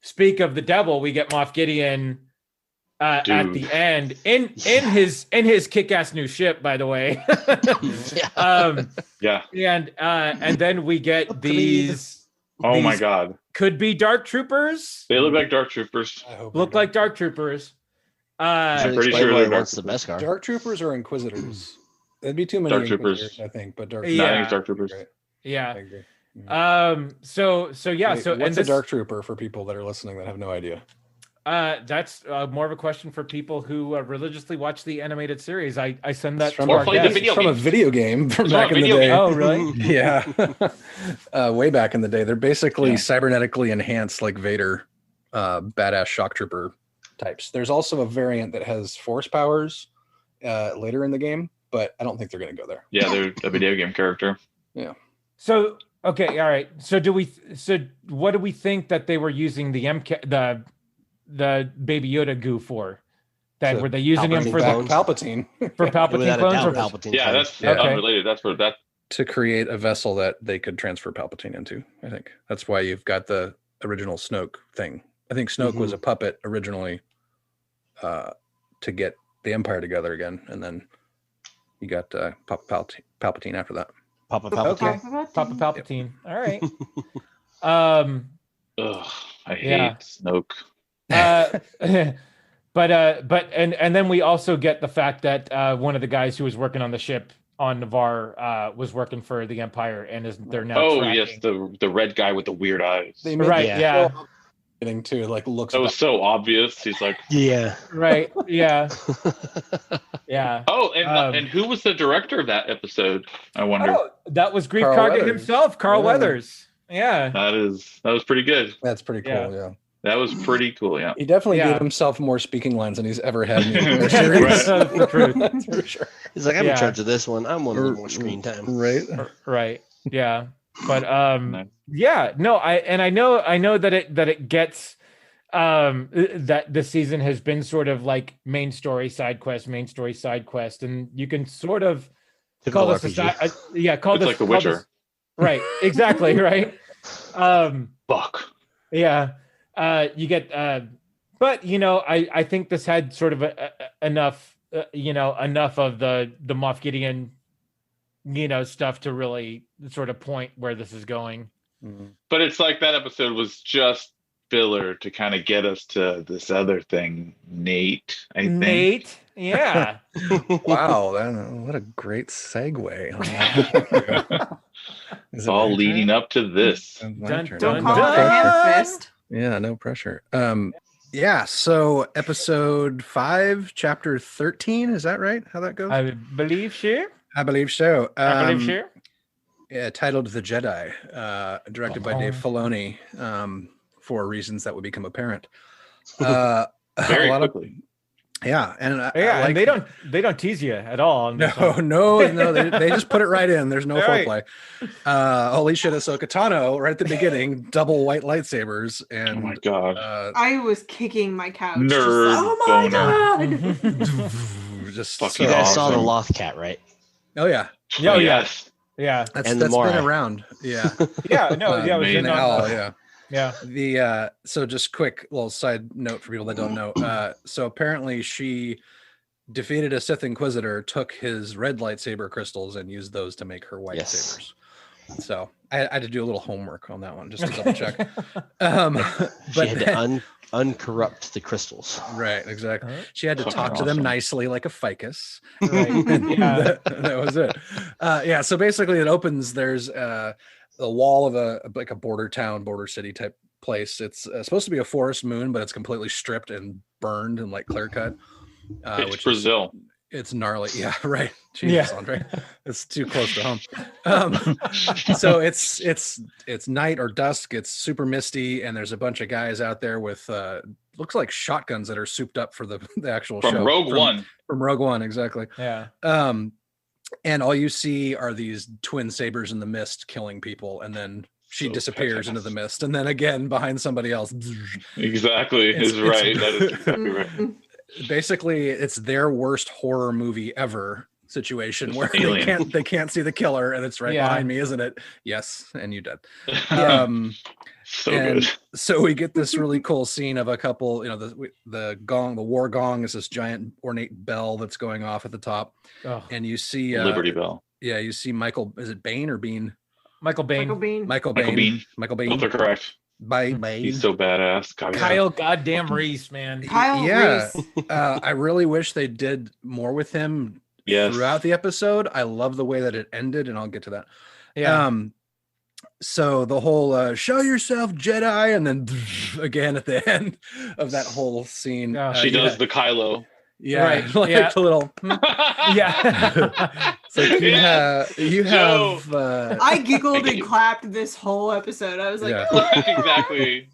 speak of the devil, we get Moff Gideon at Dude. the end in his kick-ass new ship, by the way. Yeah. And then we get these. Oh my these God. Could be Dark Troopers. They look like Dark Troopers. I hope Look like Dark Troopers. I'm pretty Explain sure why they're he wants Dark the Beskar. Dark Troopers are Inquisitors. That'd be too many Dark Troopers. Inquisitors, I think, but Dark Yeah. No, I think it's Dark Troopers. Right. Yeah. I agree. So yeah. Wait, So and what's this, a Dark Trooper for people that are listening that have no idea? That's more of a question for people who religiously watch the animated series. I send that It's from, to Or our play the guests. video from a game. video game from It's back from in a the video day. game. Oh, really? Yeah. Way back in the day. They're basically Yeah. cybernetically enhanced like Vader, badass shock trooper types. There's also a variant that has force powers later in the game, but I don't think they're going to go there. Yeah, they're a video game character. So okay, all right. So what do we think that they were using the the Baby Yoda goo for? That So were they using him Palpatine for Back the Palpatine for Palpatine Without a clones? doubt, Or- Palpatine. Yeah, clones. that's Yeah. Okay. unrelated. That's where that. to create a vessel that they could transfer Palpatine into. I think that's why you've got the original Snoke thing. I think Snoke was a puppet originally to get the Empire together again, and then you got Palpatine after that. Papa Palpatine. Okay. Papa Palpatine. All right. Ugh, I hate Yeah. Snoke. But then we also get the fact that one of the guys who was working on the ship on Navarre was working for the Empire and they're now Oh tracking. yes, the red guy with the weird eyes. They made Right, that yeah. so getting to like looks. That was so obvious. He's like, Yeah. Right, yeah, yeah. oh, Um, and who was the director of that episode? I wonder. Oh, that was Grief Carl Karga Weathers. himself, Carl Yeah. Weathers. Yeah. That was pretty good. That's pretty cool. Yeah. That was pretty cool. Yeah. He definitely Yeah. gave himself more speaking lines than he's ever had in the entire Right. series. That's the truth. That's for sure. He's like, I'm Yeah. in charge of this one. I'm one a little more screen time. Right. Right. Yeah. But Nice. yeah, no, I know that it gets that the season has been sort of like main story side quest, and you can sort of call Typical this RPG. call It's this like The call Witcher. this- right, exactly, right. Fuck. Yeah, you get but I think this had sort of enough enough of the Moff Gideon stuff to really sort of point where this is going. But it's like that episode was just filler to kind of get us to this other thing, Nate. I think. Nate, yeah. Wow, what a great segue. It's all leading up to this. Dun, Don't dun, call it a dun. ham fist. Yeah, no pressure. Yeah, so episode 5, chapter 13, is that right? How that goes? I believe sure. I believe so. I believe sure. Yeah, titled The Jedi, directed by Dave Filoni, for reasons that would become apparent. Very a lot quickly. Yeah, and I Yeah, like, and they don't tease you at all. on this one. no, they just put it right in. There's no Right. foreplay. Holy shit, Ahsoka Tano, right at the beginning, double white lightsabers, Oh and my god. I was kicking my couch. Nerd oh my boner. god! just Fucking You guys saw the Awesome. Loth Cat, right? oh yeah, Oh, yeah. Yes. Yeah, that's And the been Morai. around. Yeah, yeah, no, yeah, it was Amazing. in the on- owl, yeah. yeah. The so just quick little side note for people that don't know. So apparently she defeated a Sith Inquisitor, took his red lightsaber crystals, and used those to make her white Yes. sabers. So I had to do a little homework on that one just to double check. She But had to uncorrupt the crystals. right, exactly. Uh-huh. She had to Fucking talk to them awesome. nicely like a ficus. Right. And Yeah. that was it. Yeah, so basically it opens, there's a wall of a border town, border city type place. It's supposed to be a forest moon, but it's completely stripped and burned and like clear cut. It's Which Brazil. it's gnarly. Yeah, right. Jesus, Yeah. Andre. It's too close to home. So it's night or dusk. It's super misty, and there's a bunch of guys out there with looks like shotguns that are souped up for the actual From show. Rogue One. From Rogue One, exactly. Yeah. And all you see are these twin sabers in the mist killing people, and then she So disappears into fast. the mist, and then again behind somebody else. Exactly. It's- Is right. That is exactly right. Basically, it's their worst horror movie ever situation It's where Alien. they can't see the killer, and it's right Yeah. behind me, isn't it? Yes, and you did. Yeah. So and good. so we get this really cool scene of a couple, the gong, the war gong is this giant ornate bell that's going off at the top, Oh, and you see Liberty Bell. yeah, you see Michael, is it Bain or Bean? Michael Bain. Michael Bean. Michael Michael Bain. Bean. Michael Both are Bain. correct. Bain. He's so badass. God, Kyle goddamn Reese, man. Kyle Yeah. Reese. I really wish they did more with him throughout the episode. I love the way that it ended, and I'll get to that. Yeah. So the whole show yourself Jedi, and then again at the end of that whole scene, she does the Kylo. Yeah, Right. like Yeah. the little. Yeah. It's like you have. I giggled and clapped this whole episode. I was like, Exactly.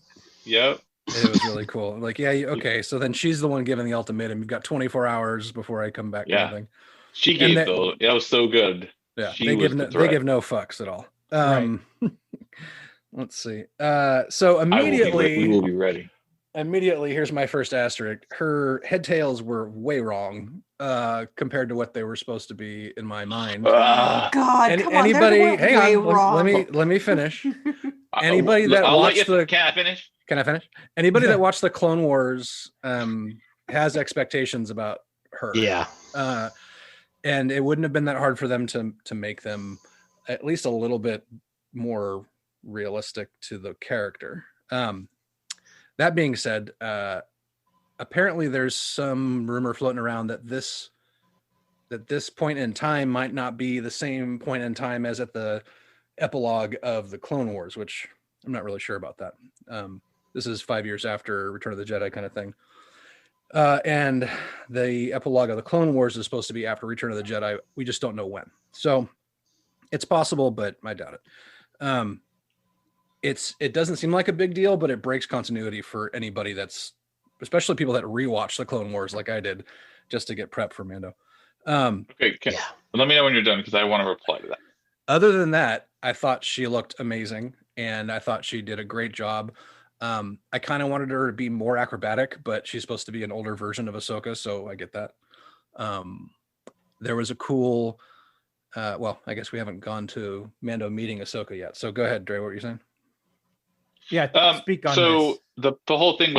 Yep. It was really cool. Like, okay. So then she's the one giving the ultimatum. You've got 24 hours before I come back. Yeah. Kind of thing. She gave though. That was so good. Yeah. She They give no fucks at all. Let's see. So immediately we will be ready. Immediately, here's my first asterisk. Her head tails were way wrong compared to what they were supposed to be in my mind. God, come anybody, on, hang on. Let me finish. Anybody that watched the Can I finish? Can I finish? Anybody that watched the Clone Wars has expectations about her. Yeah. And it wouldn't have been that hard for them to make them at least a little bit more realistic to the character. That being said, apparently there's some rumor floating around that this point in time might not be the same point in time as at the epilogue of the Clone Wars, which I'm not really sure about that. This is 5 years after Return of the Jedi kind of thing. And the epilogue of the Clone Wars is supposed to be after Return of the Jedi. We just don't know when. So it's possible, but I doubt it. It doesn't seem like a big deal, but it breaks continuity for anybody especially people that rewatch the Clone Wars like I did, just to get prep for Mando. Okay, let me know when you're done because I want to reply to that. Other than that, I thought she looked amazing, and I thought she did a great job. I kind of wanted her to be more acrobatic, but she's supposed to be an older version of Ahsoka, so I get that. There was a cool, I guess we haven't gone to Mando meeting Ahsoka yet. So go ahead, Dre, what were you saying? Yeah, speak on so this. the whole thing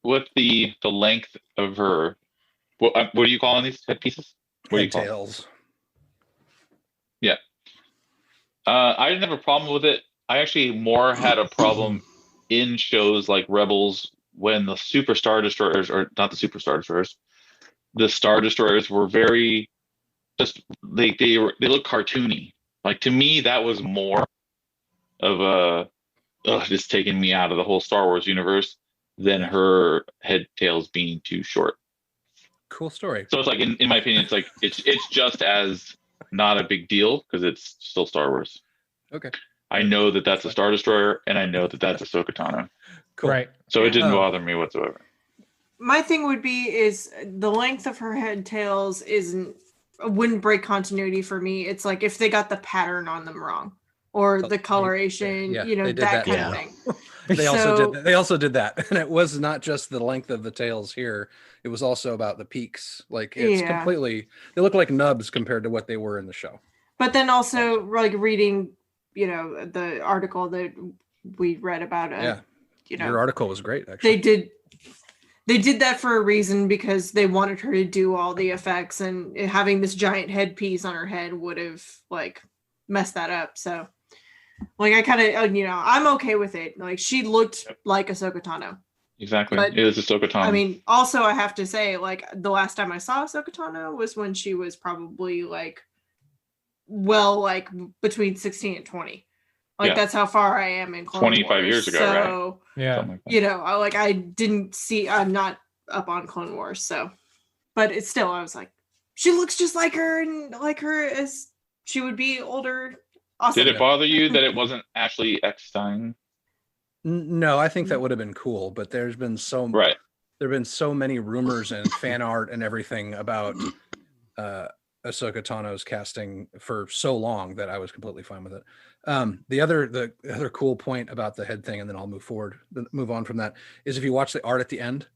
with the length of her, what are you calling these headpieces? What Head tails. Yeah. I didn't have a problem with it. I actually more had a problem in shows like Rebels when the Super Star Destroyers, or not the Super Star Destroyers, the Star Destroyers were very just they look cartoony. Like to me, that was more of a just taking me out of the whole Star Wars universe than her head tails being too short. Cool story. So it's like in my opinion, it's like it's just as not a big deal because it's still Star Wars. Okay. I know that that's a Star Destroyer, and I know that that's Ahsoka Tano. Cool. Right. So it didn't bother me whatsoever. My thing would be is the length of her head tails wouldn't break continuity for me. It's like if they got the pattern on them wrong or the coloration, that kind of thing. They also did that, and it was not just the length of the tails here. It was also about the peaks. Like it's completely. They look like nubs compared to what they were in the show. But then also like reading, the article that we read about it. Your article was great. Actually, they did that for a reason because they wanted her to do all the effects, and having this giant headpiece on her head would have like messed that up. So. Like I kind of, I'm okay with it. Like she looked like Ahsoka Tano. Exactly, but, it is Ahsoka Tano. I mean, also I have to say, like the last time I saw Ahsoka Tano was when she was probably like between 16 and 20. Like that's how far I am in Clone 25 Wars. years ago, so, right? Yeah, I didn't see. I'm not up on Clone Wars, so. But it's still, I was like, she looks just like her, and like her as she would be older. Awesome. Did it bother you that it wasn't Ashley Eckstein? No, I think that would have been cool, but there's been so many rumors and fan art and everything about Ahsoka Tano's casting for so long that I was completely fine with it. The other cool point about the head thing, and then I'll move on from that, is if you watch the art at the end,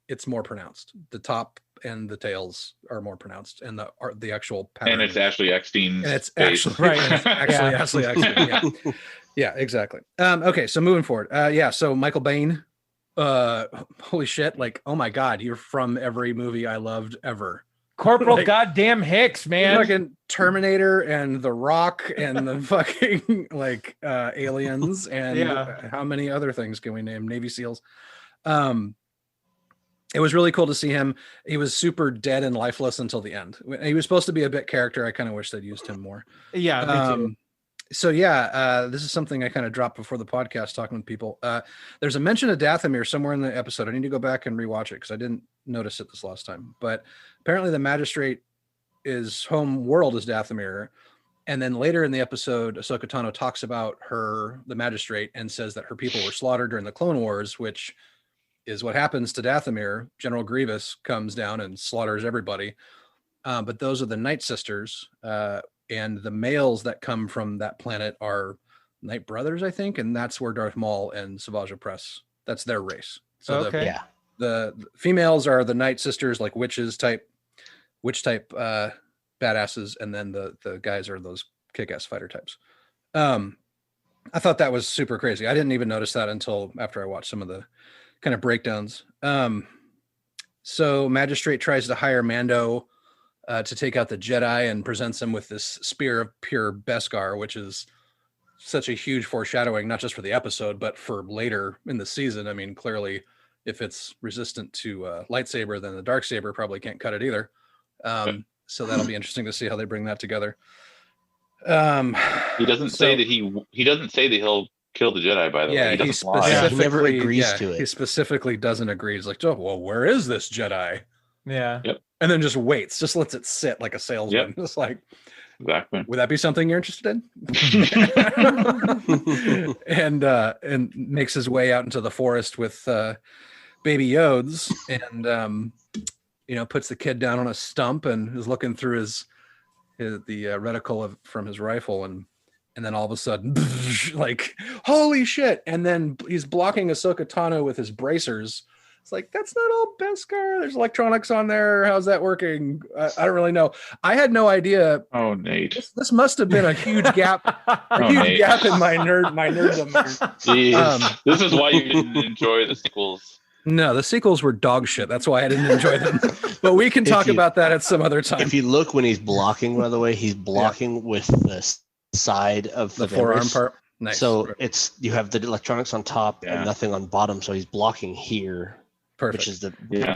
it's more pronounced. The top and the tails are more pronounced, and the actual pattern. And it's Ashley Eckstein's and it's face. actually right. It's actually Ashley Eckstein. Yeah, exactly. Okay, so moving forward. So Michael Biehn, holy shit, like, oh my God, you're from every movie I loved ever. Corporal goddamn Hicks, man. Fucking Terminator and The Rock and the fucking Aliens and how many other things can we name? Navy SEALs. it was really cool to see him. He was super dead and lifeless until the end. He was supposed to be a bit character. I kind of wish they'd used him more. Yeah, me too. So yeah, this is something I kind of dropped before the podcast talking with people. There's a mention of Dathomir somewhere in the episode. I need to go back and rewatch it because I didn't notice it this last time. But apparently the magistrate is home world is Dathomir. And then later in the episode, Ahsoka Tano talks about the magistrate, and says that her people were slaughtered during the Clone Wars, which is what happens to Dathomir. General Grievous comes down and slaughters everybody. But those are the Night Sisters. And the males that come from that planet are Night Brothers, I think. And that's where Darth Maul and Savage Opress, that's their race. So okay. The females are the Night Sisters, like witch type badasses, and then the guys are those kick-ass fighter types. I thought that was super crazy. I didn't even notice that until after I watched some of the kind of breakdowns. So Magistrate tries to hire Mando to take out the Jedi and presents him with this spear of pure Beskar, which is such a huge foreshadowing, not just for the episode, but for later in the season. I mean, clearly, if it's resistant to lightsaber, then the dark saber probably can't cut it either. So that'll be interesting to see how they bring that together. He doesn't say that he doesn't say that he'll kill the Jedi, by the way. He never agrees to it. He specifically doesn't agree. He's like, oh, well, where is this Jedi? Yeah. Yep. And then just waits, just lets it sit like a salesman. Yep. Just like, exactly. Would that be something you're interested in? and makes his way out into the forest with baby Yodes, and puts the kid down on a stump and is looking through the reticle from his rifle, and then all of a sudden, like, holy shit! And then he's blocking Ahsoka Tano with his bracers. It's like, that's not all Beskar. There's electronics on there. How's that working? I don't really know. I had no idea. Oh, Nate. This must have been a huge gap. Gap in my nerddom. Jeez. This is why you didn't enjoy the sequels. No, the sequels were dog shit. That's why I didn't enjoy them. But we can talk about that at some other time. If you look when he's blocking, by the way, he's blocking with the side of the forearm part. Nice. So you have the electronics on top and nothing on bottom. So he's blocking here. Perfect. Which is the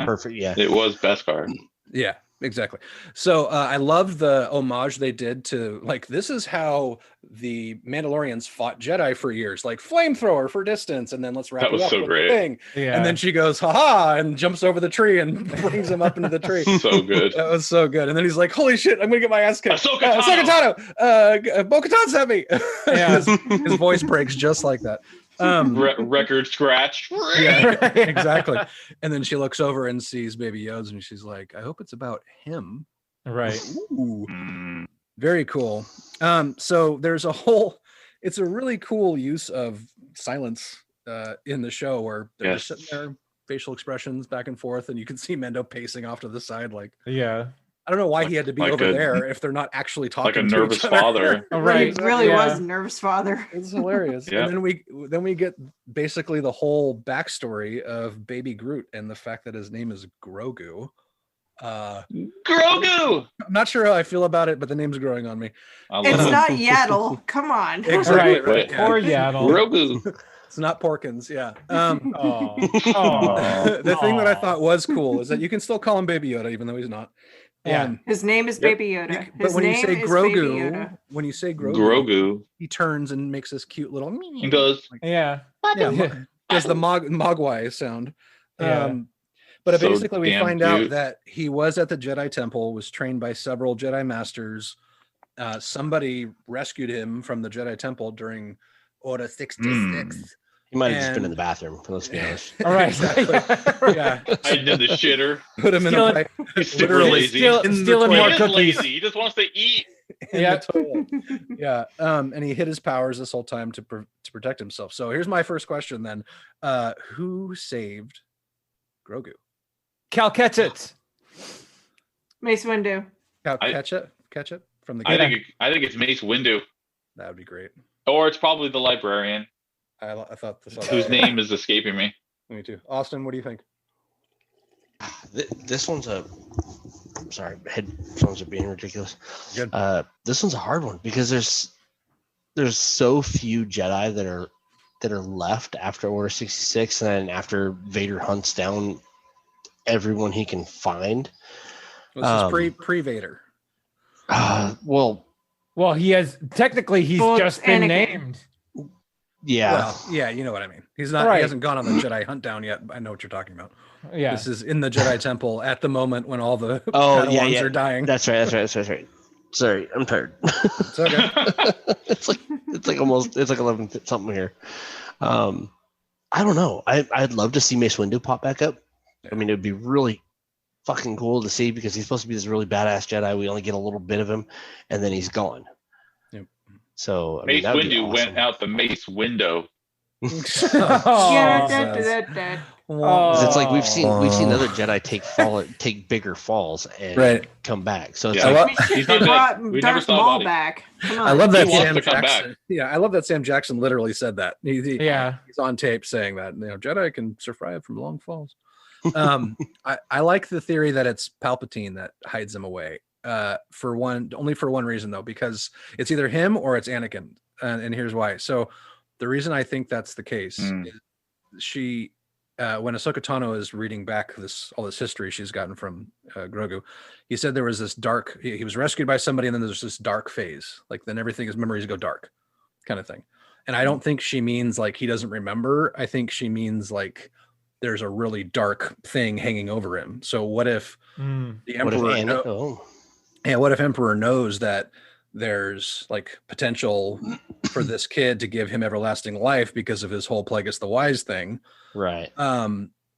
perfect. Yeah. It was Beskar. Yeah, exactly. So I love the homage they did to, like, this is how the Mandalorians fought Jedi for years, like flamethrower for distance, and then let's wrap it up with the thing. Yeah. And then she goes, haha, and jumps over the tree and brings him up into the tree. So good. That was so good. And then he's like, holy shit, I'm gonna get my ass kicked. Ahsoka Tano! Bo-Katan's at me. Yeah. his voice breaks just like that. Record scratch. Yeah, exactly. And then she looks over and sees baby Yodes, and she's like, I hope it's about him. Right. Ooh. Very cool. So there's it's a really cool use of silence in the show, where they're just sitting there, facial expressions back and forth, and you can see Mendo pacing off to the side, like, I don't know why he had to be over there if they're not actually talking. Like a nervous father. Right. He really was a nervous father. It's hilarious. And then we get basically the whole backstory of baby Groot and the fact that his name is Grogu. Grogu! I'm not sure how I feel about it, but the name's growing on me. It's not Yaddle. Come on. Exactly. Right. Poor Yaddle. Grogu. It's not Porkins, yeah. The thing that I thought was cool is that you can still call him Baby Yoda, even though he's not. Yeah, his name is Baby Yoda. But when you say Grogu, he turns and makes this cute little. He does. Does the Mogwai sound? But basically, we find out that he was at the Jedi Temple, was trained by several Jedi Masters. Somebody rescued him from the Jedi Temple during Order 66. He might have just been in the bathroom, let's be honest. All right. Yeah. I did the shitter. Put him in a pipe. Literally stealing more cookies. Lazy. He just wants to eat. Yeah. And he hid his powers this whole time to protect himself. So here's my first question then. Who saved Grogu? Cal Ketchit. Mace Windu. Cal Ketchit from the I think it's Mace Windu. That would be great. Or it's probably the librarian. I thought this. Whose name is escaping me. Me too. Austin, what do you think? This one's sorry, headphones are being ridiculous. Good. This one's a hard one because there's so few Jedi that are left after Order 66, and then after Vader hunts down everyone he can find. This is pre-Vader. Well, he has technically he's Well, just been Anakin. named. yeah. Well, yeah, you know what I mean. He's not. Right. He hasn't gone on the Jedi hunt down yet. I know what you're talking about. Yeah. This is in the Jedi Temple at the moment when all the Oh, Padawans yeah. are dying. That's right. Sorry, I'm tired. It's okay. it's like 11 something here. I don't know. I'd love to see Mace Windu pop back up. I mean, it'd be really fucking cool to see because he's supposed to be this really badass Jedi. We only get a little bit of him, and then he's gone. Yep. So Mace that'd be Windu awesome. went out the Mace window. Oh, it's like we've seen other Jedi take bigger falls and come back. So it's Yeah. like, He's They not brought dead. We never Darth saw a Maul body. back. Come on. I love that He wants Sam to come Jackson. Yeah, I love that Sam Jackson literally said that. Yeah. He's on tape saying that. Jedi can survive from long falls. I like the theory that it's Palpatine that hides him away. Only for one reason though, because it's either him or it's Anakin, and here's why. So the reason I think that's the case is she, when Ahsoka Tano is reading back all this history she's gotten from Grogu, he said there was this dark. He was rescued by somebody, and then there's this dark phase. Like then everything, his memories go dark, kind of thing. And I don't think she means like he doesn't remember. I think she means like there's a really dark thing hanging over him. So what if the Emperor? What if Emperor knows that there's like potential for this kid to give him everlasting life because of his whole Plagueis the Wise thing, right?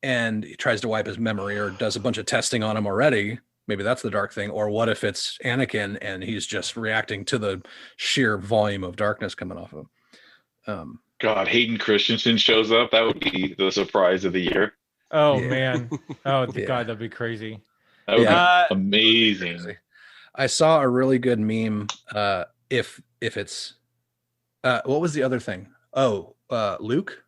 And he tries to wipe his memory or does a bunch of testing on him already. Maybe that's the dark thing. Or what if it's Anakin and he's just reacting to the sheer volume of darkness coming off of him? God, Hayden Christensen shows up. That would be the surprise of the year. Oh Yeah. man. Oh Yeah. God, that'd be crazy. That would Yeah. be amazing. I saw a really good meme. If it's what was the other thing? Luke?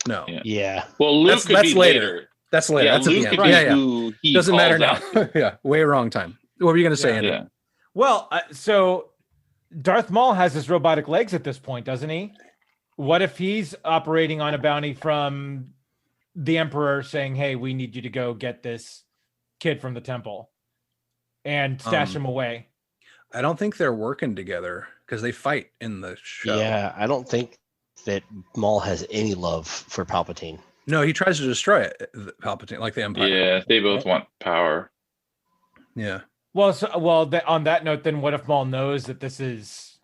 No, Yeah. Well, Luke could that's be later. later. That's later. Yeah, That's at Luke the could end. be Yeah. who he Doesn't matter now. calls out. Yeah, way wrong time. What were you going to say, Andy? Yeah. Well, so Darth Maul has his robotic legs at this point, doesn't he? What if he's operating on a bounty from the Emperor saying, hey, we need you to go get this kid from the temple and stash him away? I don't think they're working together because they fight in the show. Yeah, I don't think that Maul has any love for Palpatine. No, he tries to destroy it, Palpatine, like the Empire. Yeah, they both want power. Yeah. Well, on that note, then what if Maul knows that this is?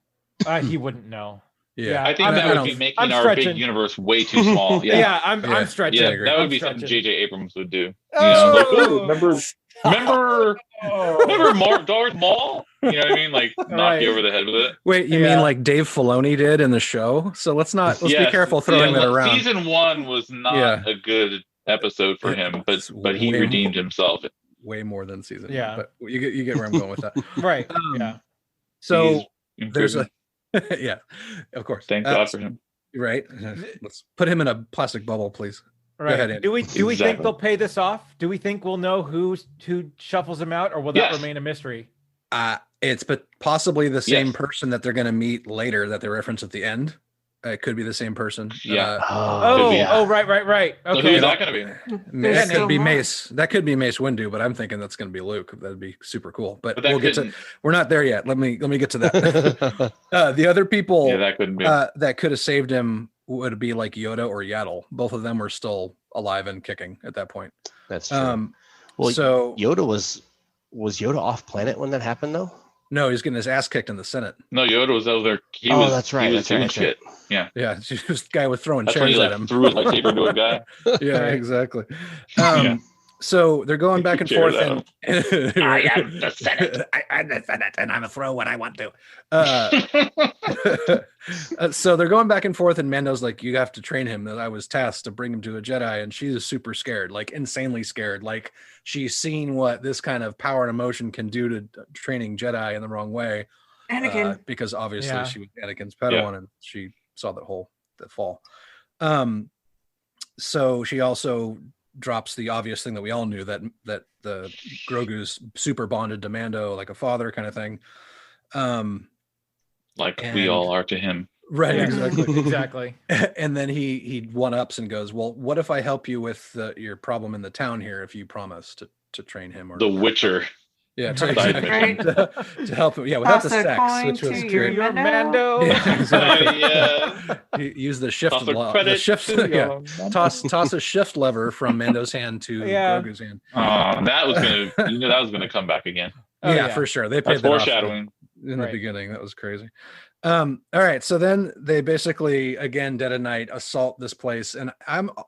He wouldn't know. Yeah. I think that would be making our big universe way too small. Yeah, I'm stretching. Yeah, that would be something J.J. Abrams would do. You know, like, ooh, remember Darth Maul? You know what I mean? Like, knock you over the head with it. Wait, you mean like Dave Filoni did in the show? So let's be careful throwing that around. Season 1 was not a good episode for him, but he redeemed himself. Way more than season. Yeah, but you get where I'm going with that. Right. Yeah. So there's yeah, of course. Thank God for him. Right. Let's put him in a plastic bubble, please. Right. Go ahead, Andy. Do we think they'll pay this off? Do we think we'll know who shuffles him out, or will that remain a mystery? It's possibly the same person that they're going to meet later that they reference at the end. It could be the same person. Yeah. Right. Okay. So who's that going to be? That could be Mace. That could be Mace Windu, but I'm thinking that's going to be Luke. That'd be super cool. But we'll get to. We're not there yet. Let me get to that. The other people that couldn't be. That could have saved him would be like Yoda or Yaddle. Both of them were still alive and kicking at that point. That's true. So Yoda was Yoda off planet when that happened though? No, he's getting his ass kicked in the Senate. No, Yoda was over there. That's right. He was doing shit. Yeah. Yeah. This guy was throwing That's chairs when at him. Threw his lightsaber to a guy. Yeah, exactly. So they're going back and forth. I am the Senate. I'm the Senate, and I'm gonna throw what I want to. So they're going back and forth, and Mando's like, "You have to train him." That I was tasked to bring him to a Jedi, and she is super scared, like insanely scared. Like she's seen what this kind of power and emotion can do to training Jedi in the wrong way. Anakin, because obviously she was Anakin's Padawan, and she saw that fall. So she also drops the obvious thing that we all knew, that the Grogu's super bonded to Mando, like a father kind of thing. We all are to him. Right, Yeah. exactly. Exactly. And then he one-ups and goes, well, what if I help you with your problem in the town here if you promise to train him? Or The Witcher. Yeah, Side mission. to help him. Yeah, without the Toss a sex, coin which to was your great. Your Mando. Mando. Yeah, exactly. Yeah. He used the shift Toss a the credit shift. to Yeah, your Mando. toss a shift lever from Mando's hand to Yeah. Grogu's hand. Oh, that was gonna come back again. Oh, yeah, yeah. for sure. They That's paid that off foreshadowing. in the Right. beginning. That was crazy. All right, so then they basically, again, dead of night, assault this place, and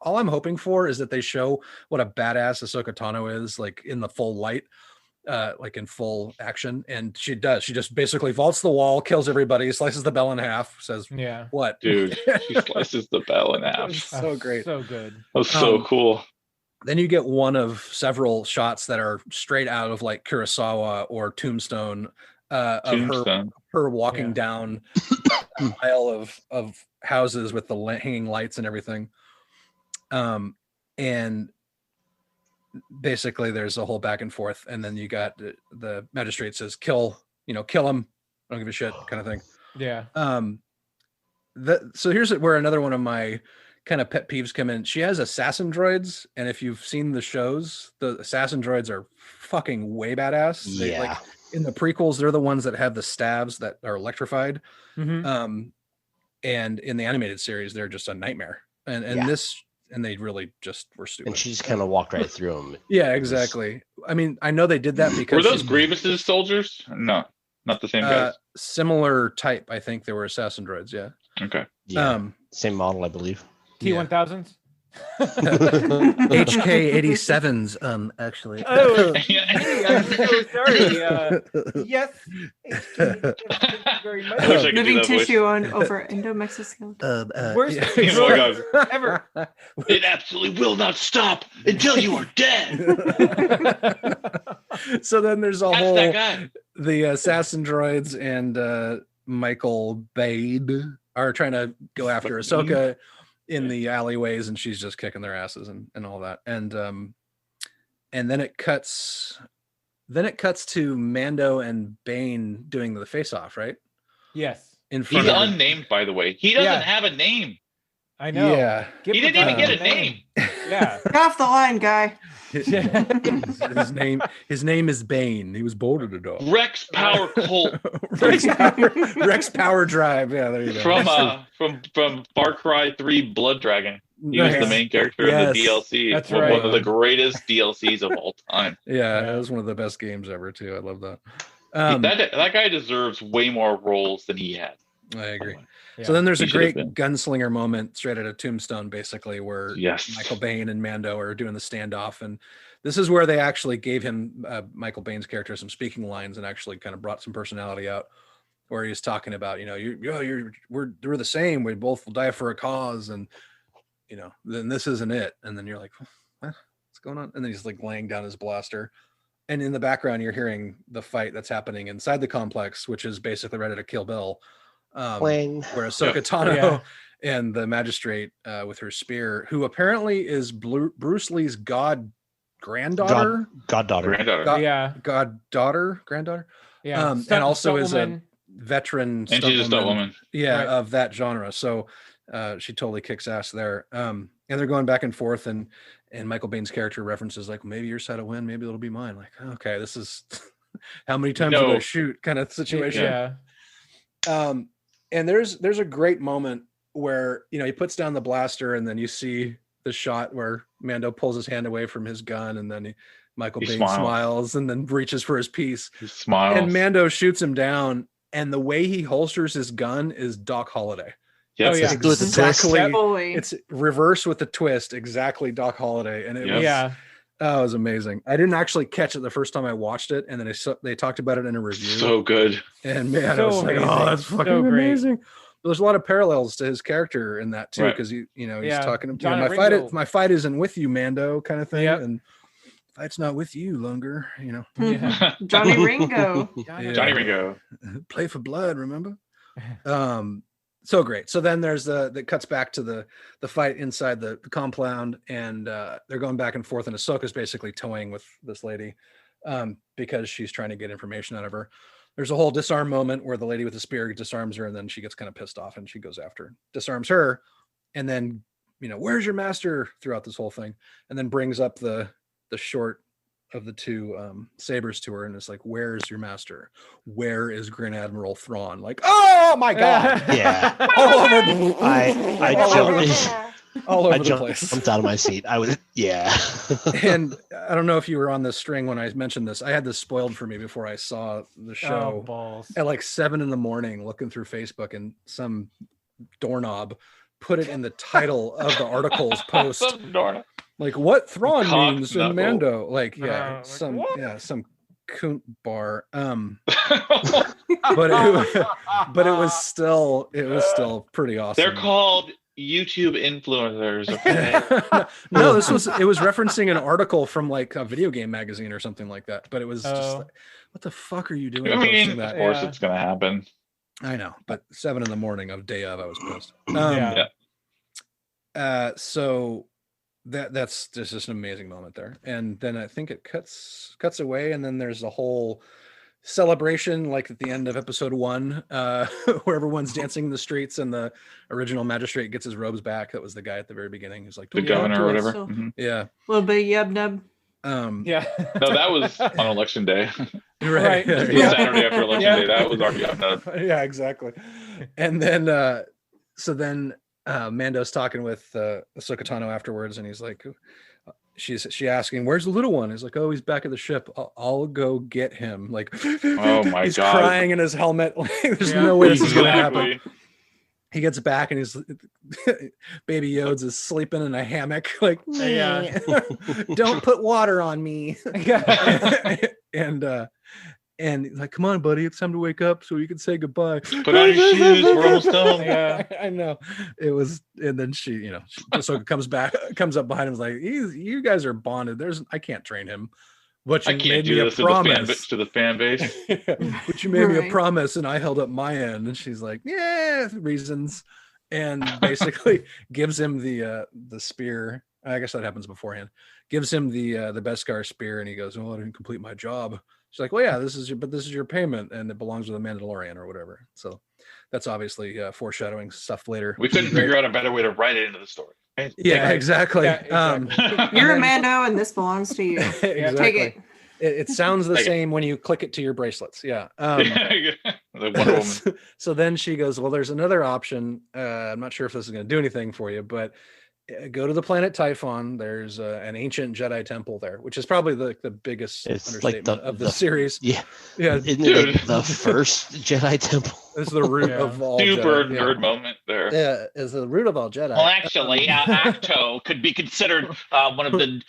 all I'm hoping for is that they show what a badass Ahsoka Tano is, like in the full light, like in full action. And she does. She just basically vaults the wall, kills everybody, slices the bell in half, says, Yeah. "What, Dude, she slices the bell in half. It's so great. So good. That was so cool. Then you get one of several shots that are straight out of like Kurosawa or Tombstone, of Tombstone. her walking Yeah. down a mile of houses with the hanging lights and everything. And basically there's a whole back and forth, and then you got the magistrate says, kill him. I don't give a shit kind of thing. Yeah. So here's where another one of my kind of pet peeves come in. She has assassin droids, and if you've seen the shows, the assassin droids are fucking way badass. Yeah. Like in the prequels, they're the ones that have the stabs that are electrified. Mhm. And in the animated series, they're just a nightmare. And Yeah. and they really just were stupid. And she just kind of walked right through them. Yeah, exactly. I mean, I know they did that because Were those Grievous's soldiers? No, not the same guys. similar type. I think there were assassin droids. Yeah. Okay. Yeah. Same model, I believe. T1000s. HK87s. Actually. Oh, hey, I'm so sorry. Yes. Thank you very much. I wish I could do Moving that voice. tissue on over endomexoskeleton. Worst yeah. Oh my God. droid ever. It absolutely will not stop until you are dead. So then there's a That's whole that guy. the assassin droids and Michael Bade are trying to go after Ahsoka in the alleyways, and she's just kicking their asses and all that. And then it cuts to Mando and Bane doing the face off, right? Yes. In He's front of unnamed, by the way. He doesn't Yeah. have a name. I know. Yeah. Give He the didn't even guy get a name. Yeah. Get off the line, guy. his name is Bane. He was bolted to dog. Rex Power Colt Rex Power Drive. Yeah, there you go. from Far Cry 3 Blood Dragon. He was the Nice. main character Yes. of the DLC. That's One right. of the greatest DLCs of all time. Yeah, Yeah. it was one of the best games ever too. I love that. That guy deserves way more roles than he had. I agree. Yeah. So then there's He a should have great gunslinger moment straight out of Tombstone, basically, where Yes. Michael Bain and Mando are doing the standoff, and this is where they actually gave him Michael Bain's character some speaking lines and actually kind of brought some personality out, where he's talking about, we're the same. We both will die for a cause, and then this isn't it. And then you're like, what? What's going on? And then he's like laying down his blaster. And in the background, you're hearing the fight that's happening inside the complex, which is basically right out of Kill Bill. Wang. Where Ahsoka Tano and the magistrate with her spear, who apparently is Bruce Lee's granddaughter. Yeah. Yeah. And also is a veteran And she's a stunt woman. Yeah, Right. of that genre. So she totally kicks ass there. And they're going back and forth, and Michael Bain's character references like, maybe your side will win, maybe it'll be mine. Like, okay, this is how many times No. do I shoot kind of situation. Yeah. And there's a great moment where he puts down the blaster, and then you see the shot where Mando pulls his hand away from his gun, and then Michael Bain smiles and then reaches for his piece. He smiles. And Mando shoots him down, and the way he holsters his gun is Doc Holliday. Yes. Oh, yeah. With the twist. Exactly. Fully. It's reverse with the twist, exactly Doc Holliday, and it Yes. was Yeah. oh, it was amazing. I didn't actually catch it the first time I watched it, and then they talked about it in a review. So good. And man, I So was like, amazing. oh, that's fucking So great. amazing. But there's a lot of parallels to his character in that too, Right. because he's Yeah. talking to Johnny my Ringo. fight isn't with you, Mando, kind of thing. Yep. And fight's not with you, Lunger. Yeah. Johnny Ringo. Yeah. Johnny Ringo. Play for blood, remember? So great. So then there's that cuts back to the fight inside the compound, and they're going back and forth, and Ahsoka's basically toying with this lady because she's trying to get information out of her. there's a whole disarm moment where the lady with the spear disarms her, and then she gets kind of pissed off and she goes after, disarms her, and then, where's your master throughout this whole thing, and then brings up the short of the two sabers to her, and it's like, where's your master? Where is Grand Admiral Thrawn? Like, oh my god. Yeah. All over, all over the place. Jumped out of my seat. I was, yeah. And I don't know if you were on this string when I mentioned this. I had this spoiled for me before I saw the show at like 7 a.m, looking through Facebook, and some doorknob put it in the title of the article's post. Like, what Thrawn means in Mando. Like, some coont bar. But it was still pretty awesome. They're called YouTube influencers. Okay. No, it was referencing an article from like a video game magazine or something like that. But it was just like, what the fuck are you doing? I mean, that? Of course it's gonna happen. I know, but 7 a.m. of day of, I was pissed. So that's just an amazing moment there. And then I think it cuts away, and then there's a whole celebration like at the end of episode 1, where everyone's dancing in the streets, and the original magistrate gets his robes back. That was the guy at the very beginning who's like the governor or whatever. Yeah, a little bit yub nub. No, that was on election day. Right. Saturday after election day. That was already up. Yeah, exactly. And then so then Mando's talking with Ahsoka Tano afterwards, and he's like, she asking, where's the little one? He's like, oh, he's back at the ship. I'll go get him. Like, oh my he's god, crying in his helmet. Like, there's no way this is gonna happen. He gets back, and he's Baby Yoda's is sleeping in a hammock. Like, don't put water on me. And like, come on, buddy, it's time to wake up so you can say goodbye. Put on your shoes, we're almost done. Yeah, I know. It was, and then she Ahsoka comes up behind him, is like, you guys are bonded. I can't train him. But you made me a promise to the fan base. But you made me a promise, and I held up my end. And she's like, yeah, reasons. And basically gives him the spear. I guess that happens beforehand. Gives him the Beskar spear, and he goes, "Oh, I didn't complete my job." She's like, "Well, yeah, this is your payment, and it belongs to the Mandalorian or whatever." So that's obviously foreshadowing stuff later. We couldn't figure out a better way to write it into the story. Yeah, exactly. You're a Mando, and this belongs to you. Exactly. Take it. It sounds the same when you click it to your bracelets. Yeah. The Wonder Woman. So then she goes, well, there's another option. I'm not sure if this is going to do anything for you, but go to the planet Typhon. There's an ancient Jedi temple there, which is probably the biggest understatement of the series. Yeah. Isn't it the first Jedi temple? It's the root of all super Jedi. nerd moment there. Yeah, it's the root of all Jedi. Well, actually, Acto could be considered one of the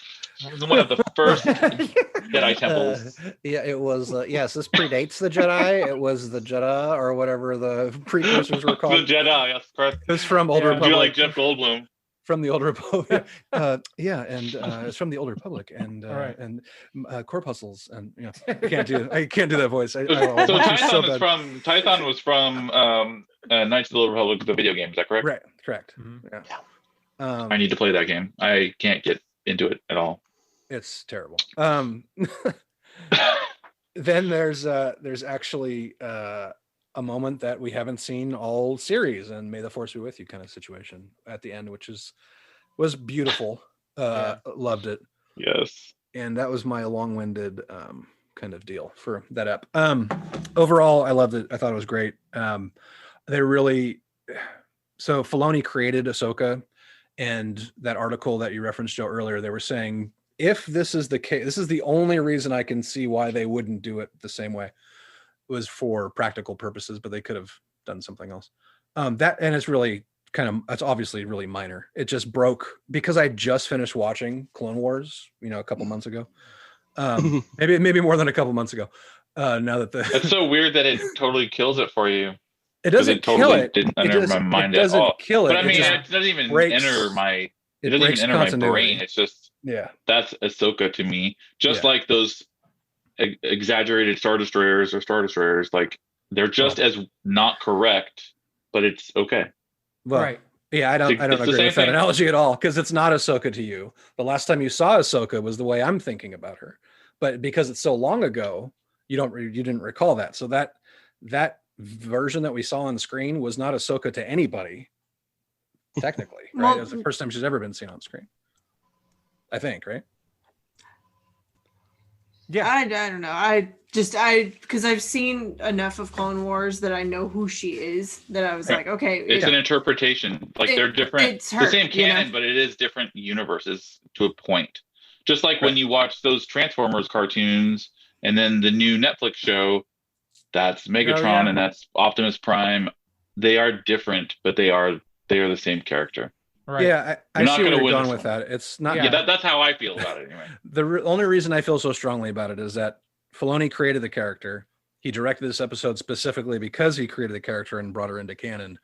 first Jedi temples. Yeah, it was. Yes, this predates the Jedi. It was the Jeddah or whatever the precursors were called. The Jedi, yes, correct. It was from Old Republic. Do you like Jeff Goldblum? From the Old Republic. It's from the Old Republic, and corpuscles, and I can't do that voice. So Tython was from Knights of the Old Republic, the video game. Is that correct? Right, correct. Mm-hmm. Yeah. I need to play that game. I can't get into it at all. It's terrible. Then there's actually a moment that we haven't seen all series, and may the force be with you kind of situation at the end, which was beautiful. Loved it. Yes. And that was my long-winded kind of deal for that app. Overall, I loved it. I thought it was great. So Filoni created Ahsoka, and that article that you referenced, Joe, earlier, they were saying, if this is the case, this is the only reason I can see why they wouldn't do it the same way, was for practical purposes, but they could have done something else. And it's really it's obviously really minor. It just broke because I just finished watching Clone Wars, a couple months ago. Maybe more than a couple months ago. Now that it's so weird that it totally kills it for you. It doesn't kill it. Didn't enter my mind at all. Kill it. But I mean, it doesn't even enter my. It doesn't even enter my brain. It's just that's Ahsoka to me. Just like those exaggerated Star Destroyers, like they're just as not correct, but it's okay. Well, right. Yeah, I don't agree with that analogy at all, because it's not Ahsoka to you. The last time you saw Ahsoka was the way I'm thinking about her, but because it's so long ago, you didn't recall that. So that that version that we saw on screen was not Ahsoka to anybody, technically, right? It was the first time she's ever been seen on screen, I think, right? Yeah, I don't know. Because I've seen enough of Clone Wars that I know who she is. That I was like, okay, it's an interpretation. Like they're different. It's her, the same canon, but it is different universes to a point. Just like when you watch those Transformers cartoons, and then the new Netflix show, that's Megatron and that's Optimus Prime. They are different, but they are the same character. Right. Yeah, I see where you're going with that. It's not. Yeah, that's how I feel about it anyway. The only reason I feel so strongly about it is that Filoni created the character. He directed this episode specifically because he created the character and brought her into canon.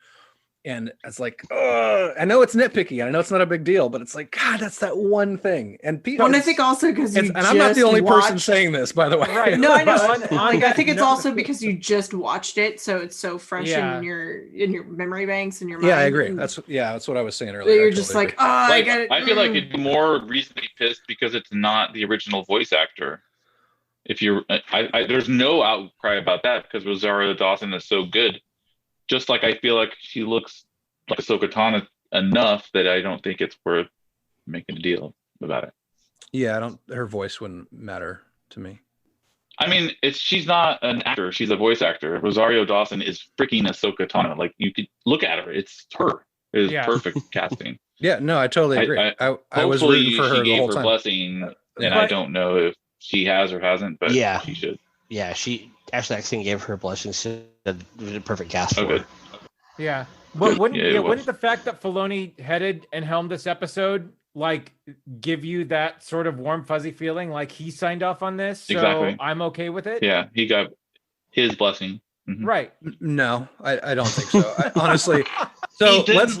And it's like, I know it's nitpicky. I know it's not a big deal, but it's like, God, that's that one thing. And people, and I think also because and I'm not the only person saying this, by the way. Right? No, I know. I think it's also because you just watched it, so it's so fresh in your memory banks and your mind. Yeah, I agree. That's what I was saying earlier. You're just like, I get it. I feel like it'd be more reason to be pissed because it's not the original voice actor. If you're, there's no outcry about that because Rosario Dawson is so good. Just like I feel like she looks like Ahsoka Tano enough that I don't think it's worth making a deal about it. Yeah, her voice wouldn't matter to me. I mean, she's not an actor; she's a voice actor. Rosario Dawson is freaking Ahsoka Tano. Like you could look at her; it's her. It is perfect casting. Yeah, no, I totally agree. I was rooting for her the whole time. Blessing, and I don't know if she has or hasn't, but she should. Yeah, Ashley Eckstein gave her blessing. It was a perfect cast for her. Yeah. But wouldn't the fact that Filoni headed and helmed this episode like give you that sort of warm fuzzy feeling like he signed off on this? So I'm okay with it. Yeah, he got his blessing. Mm-hmm. Right. No, I don't think so. Honestly. So let's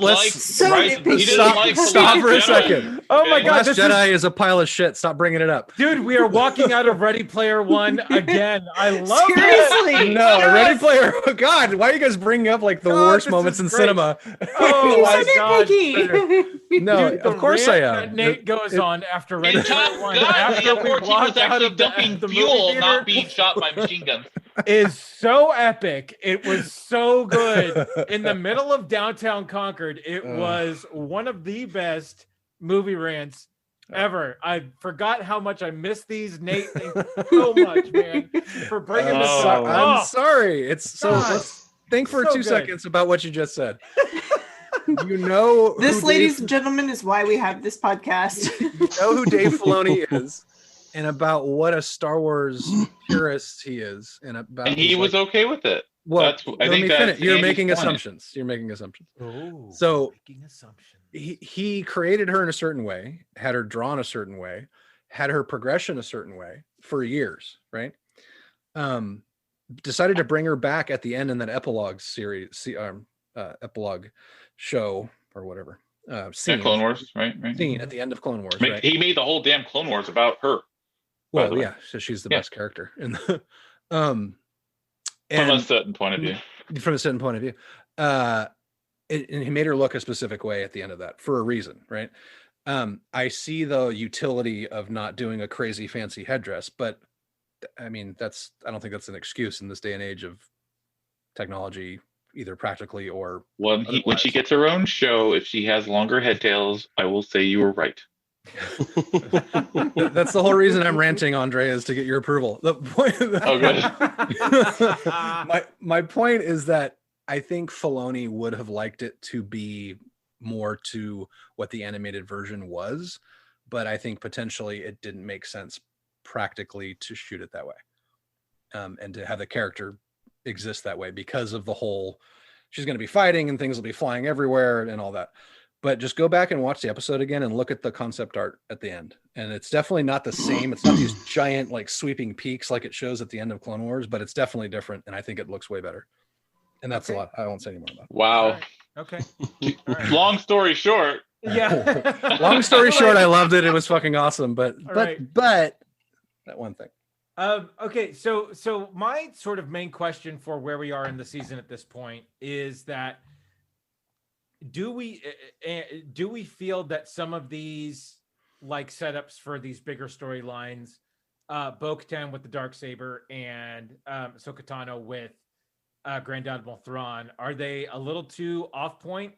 stop for a second. Oh my God, Last Jedi is a pile of shit. Stop bringing it up, dude. We are walking out of Ready Player One again. I love Seriously, it. No, Ready Player. God, why are you guys bringing up like the worst moments in cinema? Oh my God! No, dude, of course I am. That Nate goes on after Ready Player One. After we walked out of dumping fuel, not being shot by machine guns. Is so epic. It was so good. In the middle of downtown Concord, it was one of the best movie rants ever. I forgot how much I missed these. Nate, thank you so much, man, for bringing this up. I'm sorry. It's so. Let's think for 2 seconds about what you just said. You know, this, ladies and gentlemen, is why we have this podcast. You know who Dave Filoni is. And about what a Star Wars purist he is, and he was okay with it. Well, you're making assumptions. You're making assumptions. Oh, so making assumptions. He created her in a certain way, had her drawn a certain way, had her progression a certain way for years, right? Decided to bring her back at the end in that epilogue series, epilogue show or whatever. Scene. Clone Wars, right? Scene at the end of Clone Wars. Right? He made the whole damn Clone Wars about her. Well, yeah, so she's the best character in the from a certain point of view. From a certain point of view, and he made her look a specific way at the end of that for a reason, right? I see the utility of not doing a crazy fancy headdress, but I mean I don't think that's an excuse in this day and age of technology, either practically or when she gets her own show. If she has longer headtails, I will say you were right. That's the whole reason I'm ranting, Andre, is to get your approval. The point my point is that I think Filoni would have liked it to be more to what the animated version was, but I think potentially it didn't make sense practically to shoot it that way, and to have the character exist that way because of the whole she's going to be fighting and things will be flying everywhere and all that. But just go back and watch the episode again and look at the concept art at the end. And it's definitely not the same. It's not these giant, like sweeping peaks like it shows at the end of Clone Wars, but it's definitely different. And I think it looks way better. And that's a lot. I won't say any more about it. Wow. Right. Okay. Right. Long story short. Yeah. Long story short, I loved it. It was fucking awesome. But that one thing. Okay. So my sort of main question for where we are in the season at this point is that do we feel that some of these like setups for these bigger storylines, Bo-Katan with the Darksaber and Ahsoka Tano with Grand Admiral Thrawn, are they a little too off point?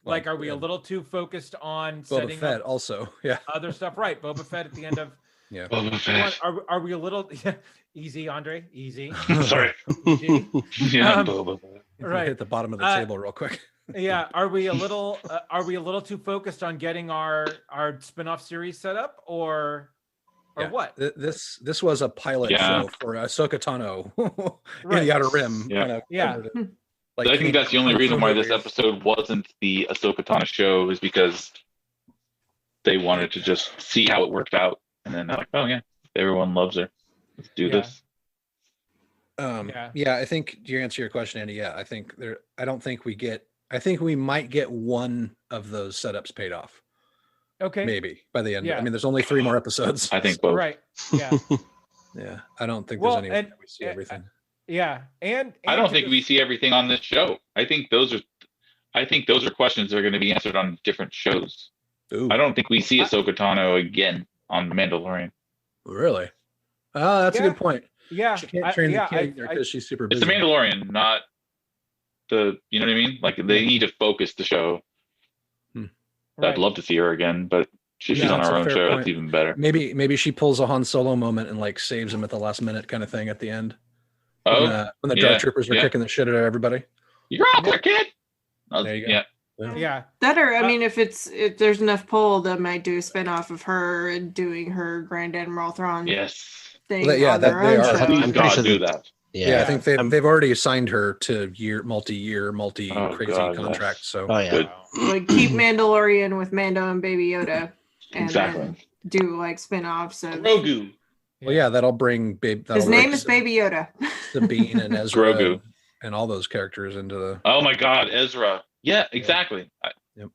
Well, Like, are we a little too focused on Boba setting Fett up also. Yeah. other stuff? Right, Boba Fett at the end of. Yeah. Boba Fett. Are we a little easy, Andre? Easy. Sorry. Easy. Yeah, Boba Fett. Right. Hit the bottom of the table real quick. Yeah. Are we a little too focused on getting our spin-off series set up, or Yeah. what? This was a pilot show for Ahsoka Tano in the Outer Rim. Yeah. Kind of, Yeah. I think that's the only reason why this episode wasn't the Ahsoka Tano show, is because they wanted to just see how it worked out, and then they're like, oh yeah, everyone loves her. Let's do this. Yeah, I think to answer your question, Andy. Yeah, I think I think we might get one of those setups paid off. Okay. Maybe by the end. Yeah. I mean, there's only 3 more episodes. I think both. Right. Yeah. Yeah, I don't think there's any way we see everything. Yeah, and I don't think we see everything on this show. I think those are questions that are going to be answered on different shows. Ooh, I don't think we see Ahsoka Tano again on The Mandalorian. really? Oh, that's a good point. Yeah. She can't train the kid because she's super busy. It's The Mandalorian, not the, you know what I mean? Like, they need to focus the show. Right. I'd love to see her again, but she's on her own show. It's even better. Maybe she pulls a Han Solo moment and like saves him at the last minute kind of thing at the end. Oh, when the dark troopers are kicking the shit out of everybody. You're out there, kid. There you go. Yeah. That, or I mean, if there's enough pull, they might do a spin-off of her doing her Grand Admiral Thrawn thing. Well, on their own show. I'm pretty sure do that. Yeah, I think they've already assigned her to multi-year, crazy contract. So like keep Mandalorian with Mando and Baby Yoda, and then do like spin-offs of Grogu. Well, yeah, that'll bring his name is Baby Yoda. Sabine and Ezra Grogu. and all those characters into the. Oh my God, Ezra. Yeah, exactly. Yep.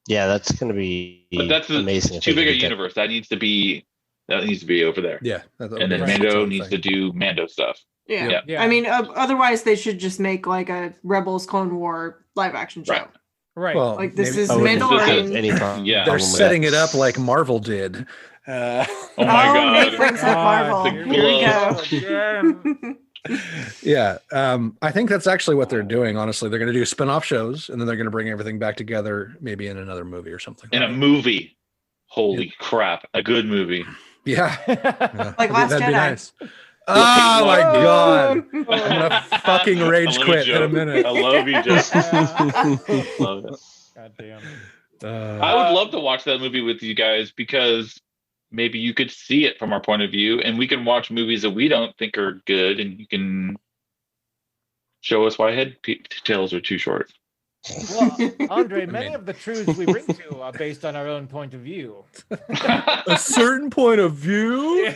Yeah, that's going to be. But that's amazing. Too big a universe. That needs to be over there. Yeah. And then Mando needs to do Mando stuff. Yeah. I mean, otherwise they should just make like a Rebels Clone War live action show. Right. Well, like this is Mandalorian. Yeah. They're setting it up like Marvel did. Oh my God. Nick brings up Marvel. Here we go. Yeah. I think that's actually what they're doing. Honestly, they're going to do spin-off shows and then they're going to bring everything back together, maybe in another movie or something. In a movie. Holy crap. A good movie. Yeah. Like Last That'd Jedi. be nice. Oh my God. I'm going to fucking rage quit in a minute. I love you, Joe. Love it. God damn. I would love to watch that movie with you guys, because maybe you could see it from our point of view, and we can watch movies that we don't think are good, and you can show us why head tails are too short. Well, Andre, many of the truths we bring to you are based on our own point of view. A certain point of view?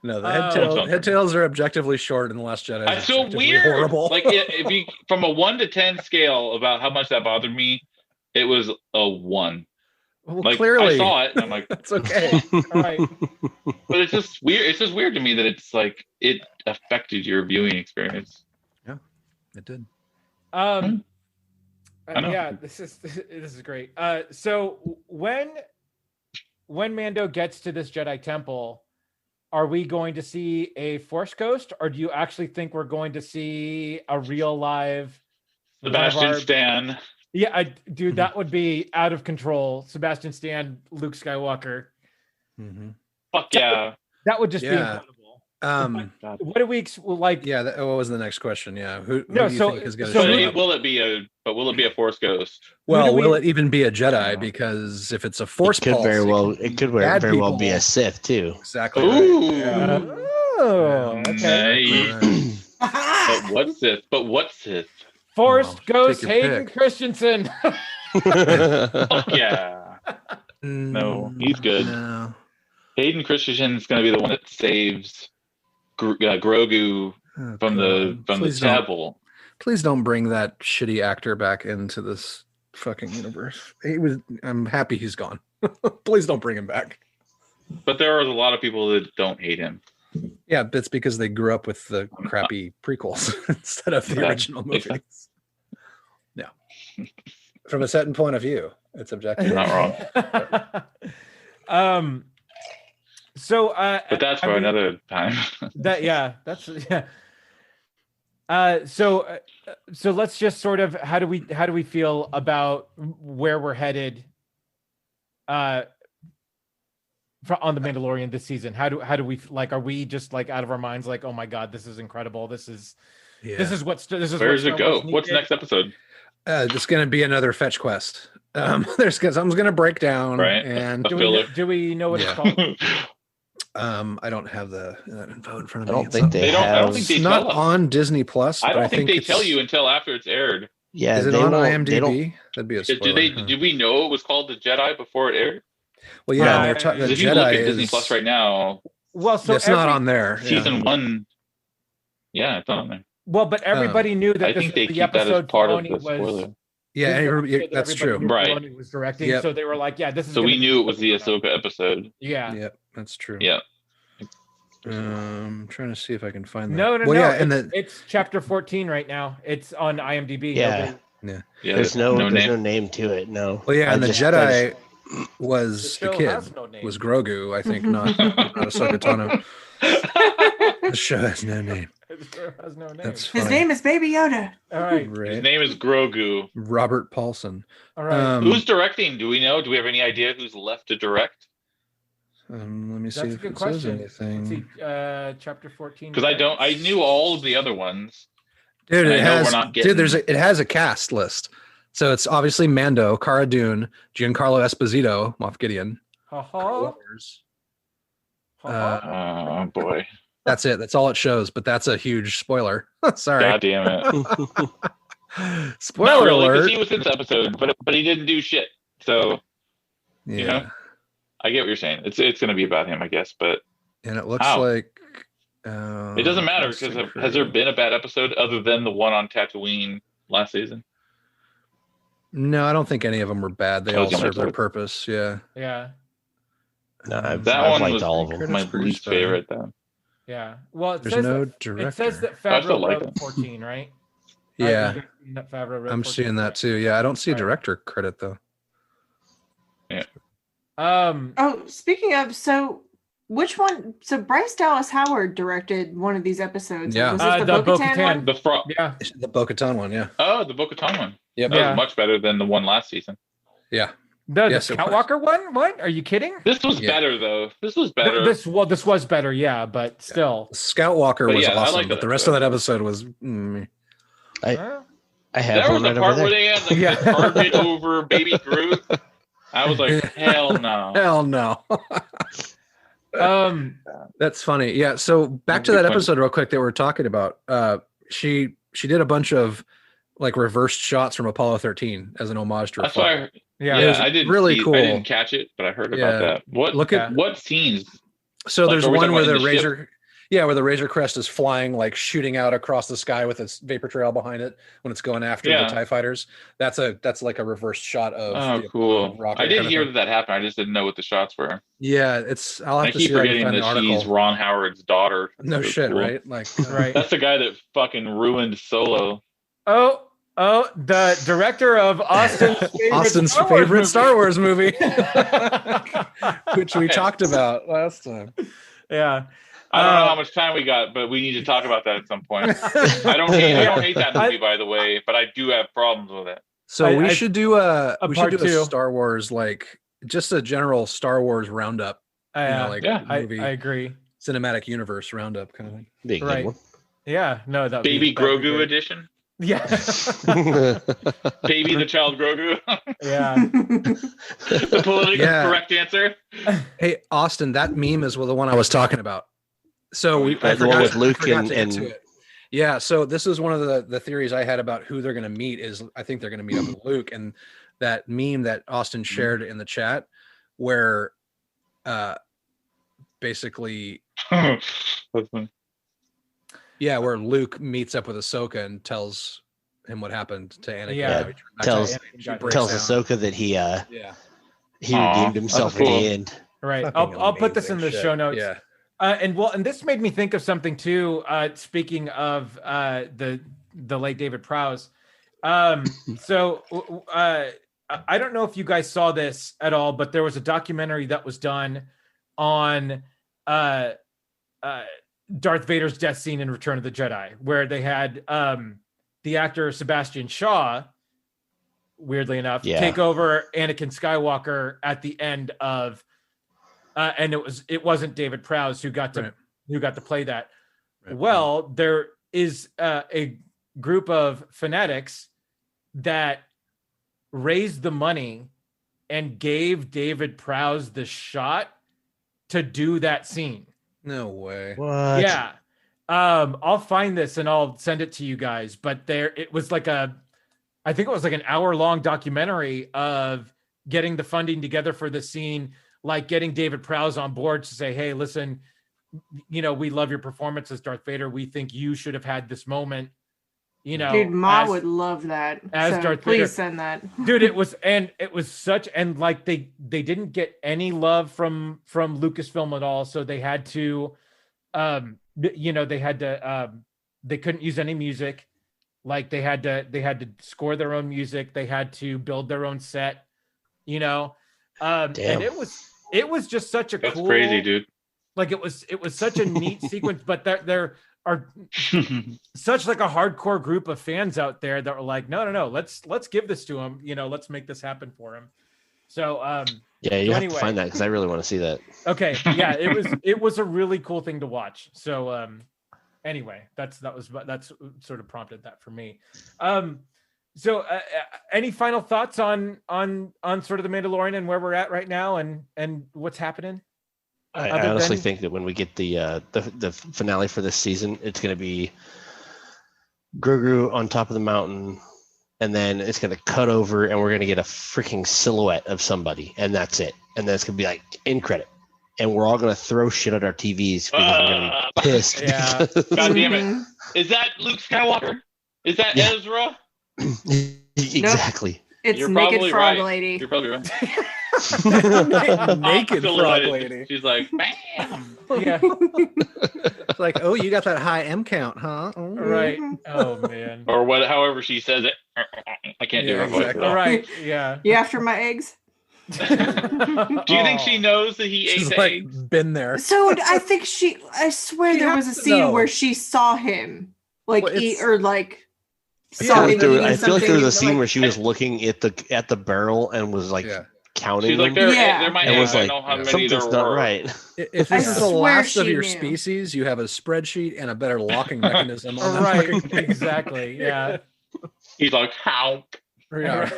No, the head tails are objectively short, and The Last Jedi That's so weird. Horrible. Like, if you, from a 1 to 10 scale about how much that bothered me, it was a 1. Well, like, clearly, I saw it, and I'm like, that's okay. All right. But it's just weird. It's just weird to me that it's like it affected your viewing experience. Yeah, it did. Yeah, this is great. So when Mando gets to this Jedi temple, are we going to see a Force ghost, or do you actually think we're going to see a real live Sebastian Stan? Yeah, dude, that would be out of control. Sebastian Stan, Luke Skywalker. Mm-hmm. Fuck yeah. That would just be incredible. What do we like? Yeah, what was the next question? Yeah, who do you think is going to show up? Will it be a Force ghost? Well, will it even be a Jedi? Because if it's a Force pulse, it could very well be a Sith too. Exactly. Ooh. Right. Oh, okay. But what Sith? Force ghost Hayden Christensen. Fuck yeah. No, he's good. No. Hayden Christensen is going to be the one that saves Grogu from the tadpole. Please don't bring that shitty actor back into this fucking universe. I'm happy he's gone. Please don't bring him back. But there are a lot of people that don't hate him. Yeah, that's because they grew up with the crappy prequels instead of the original movies. Exactly. Yeah. From a certain point of view, it's objective. You're not wrong. So, But that's for another time. That's so let's just sort of how do we feel about where we're headed on the Mandalorian this season? How do we like? Are we just like out of our minds? Like, oh my god, this is incredible. This is Where does it go? What's next episode? It's going to be another fetch quest. There's something's going to break down, right? And do we know what it's called? I don't have that info in front I of me. don't think they have. I don't think they it's tell not us. on Disney Plus. I but don't think they it's- tell you until after it's aired. Yeah, Is it they on won't- they don't- IMDb? That'd be a spoiler. Did we know it was called The Jedi before it aired? Well, yeah, Right. they're the 'Cause if you look Jedi at Disney is Plus right now, Well, so it's not on there. season 1. Yeah, it's on there. Well, but everybody knew that I think they the keep that as episode part of Filoni the spoiler. Yeah, that's true. Right. Filoni was directing, Yep. so they were like, "Yeah, this is." So we gonna knew be it was the Ahsoka episode. Yeah. Yep, that's true. Yeah. I'm trying to see if I can find that. No. Yeah, and it's chapter 14 right now. It's on IMDb. Yeah. Yeah, There's no name to it. No. Well, yeah, and the just- Jedi was The the show kid, has no name. was Grogu, I think, not Ahsoka Tano. The show has no name. It has no name. That's His funny. name is Baby Yoda. All right. His Right. name is Grogu. Robert Paulson. All right. Who's directing? Do we know? Do we have any idea who's left to direct? Let me see That's a if good it says question. anything. Let's see, chapter 14. Because I knew all of the other ones. Dude, And it I know has we're not getting- it has a cast list. So it's obviously Mando, Cara Dune, Giancarlo Esposito, Moff Gideon. Ha-ha. Oh boy! That's it. That's all it shows, but that's a huge spoiler. Sorry. God damn it! Spoiler Not really, because alert. he was in this episode, but he didn't do shit. So Yeah. you know, I get what you're saying. It's going to be about him, I guess. But And it looks How? like it doesn't matter because has there been a bad episode other than the one on Tatooine last season? No, I don't think any of them were bad. They I was all gonna serve their say- purpose. Yeah. Yeah. No, I've That one liked was all of them. Critters my pretty least better. favorite, though. Yeah. Well, it There's says no that, director. It says that I still Favreau like wrote it. 14, right? Yeah. That Favreau wrote I'm 14. seeing that too. Yeah, I don't see a Right. director credit though. Oh, speaking of, so which one? So Bryce Dallas Howard directed one of these episodes. Yeah. Was this the The Bo-Katan Bo-Katan. one? The frog. Yeah. The Bo-Katan one, yeah. Oh, the Bo-Katan one. Yep. That Yeah. was much better than the one last season. Yeah. The Yes, it was. Skywalker one? What? Are you kidding? This was Yeah. better, though. This was better. This was better, yeah, but still. Scout Walker But was yeah, I awesome, like but that the rest of episode. that episode was Huh? I have There was one a right part over where there. they had like Yeah. the target over Baby Groot. I was like, hell no. hell no. That's funny. Yeah. So back to that episode real quick that we were talking about. She did a bunch of like reversed shots from Apollo 13 as an homage to her That's father. why. Yeah. It was I didn't really see, cool. I didn't catch it, but I heard Yeah. about that. What? Look at what scenes? so like, there's are we one talking where about the in the Razor where the Razor Crest is flying, like shooting out across the sky with its vapor trail behind it when it's going after Yeah. the TIE fighters. That's like a reversed shot of Oh, the cool. rocket I did kind of hear thing. that happened. I just didn't know what the shots were. Yeah, I'll have I to keep see if I can forgetting find the that she's article. Ron Howard's daughter. No So shit, cool. right? Like Right. That's the guy that fucking ruined Solo. Oh, the director of Austin's favorite Star Wars movie, which we talked about last time. Yeah. I don't know how much time we got, but we need to talk about that at some point. I don't hate that movie, by the way, but I do have problems with it. So we should do a part two. Star Wars, like just a general Star Wars roundup. Yeah, movie I agree. cinematic universe roundup kind of thing. Be a good Right. one. Yeah, no, that Baby Grogu edition. Yeah. Baby the child Grogu. Yeah. The politically Yeah. correct answer. Hey, Austin, that meme is the one I was talking about. So I The one forgot, with Luke I forgot and- to get to it. Yeah, so this is one of the theories I had about who they're going to meet is I think they're going to meet up with Luke, and that meme that Austin shared in the chat where basically That's funny. yeah, where Luke meets up with Ahsoka and tells him what happened to Anakin. Yeah. Tells breaks tells down. Ahsoka that he Yeah. redeemed himself that's at cool. the end. Right. Fucking I'll put this in amazing the shit. show notes. Yeah. And this made me think of something too. Speaking of the late David Prowse. So I don't know if you guys saw this at all, but there was a documentary that was done on Darth Vader's death scene in Return of the Jedi, where they had the actor Sebastian Shaw, weirdly enough, take over Anakin Skywalker at the end of, and it wasn't David Prowse who got to play that. Right. Well, there is a group of fanatics that raised the money and gave David Prowse the shot to do that scene. No way. What? Yeah. I'll find this and I'll send it to you guys. But it was like I think it was like an hour-long documentary of getting the funding together for the scene, like getting David Prowse on board to say, hey, listen, we love your performance as Darth Vader. We think you should have had this moment. Dude, Ma would love that. As Darth please Vader. Send that. Dude, it was such, and like they didn't get any love from Lucasfilm at all. So they had to, they couldn't use any music. Like they had to score their own music. They had to build their own set, and it was just such a That's cool, crazy, dude. Like it was such a neat sequence, but there are such like a hardcore group of fans out there that were like, no, let's give this to him. Let's make this happen for him. So you have to find that because I really want to see that. Okay, yeah, it was a really cool thing to watch. So anyway, that's sort of prompted that for me. So any final thoughts on sort of the Mandalorian and where we're at right now and what's happening? I honestly think that when we get the finale for this season, it's going to be Grogu on top of the mountain, and then it's going to cut over, and we're going to get a freaking silhouette of somebody, and that's it. And then it's going to be like end credit, and we're all going to throw shit at our TVs because we're going to be pissed. Yeah. God damn it! Is that Luke Skywalker? Is that Ezra? Exactly. Nope. It's You're Naked Frog right. Lady. You're probably right. Naked Frog Lady. She's like, bam. Yeah. It's like, oh, you got that high M count, huh? Oh. Right. Oh man. Or however she says it. I can't do her voice. Exactly. All right. Yeah. You after my eggs? Do you think she knows that he She's ate like eggs? been there. So I think I swear there was a scene where she saw him eat or like saw him eating I feel like there was a scene something, where she was looking at the barrel and was like counting. She's like, them. there might and be. was I like, know how many something's there not were. right. If I this is the swear last of she your knew. species, you have a spreadsheet and a better locking mechanism on that Right. fucking thing. Exactly. Yeah. He's like, how? Yeah.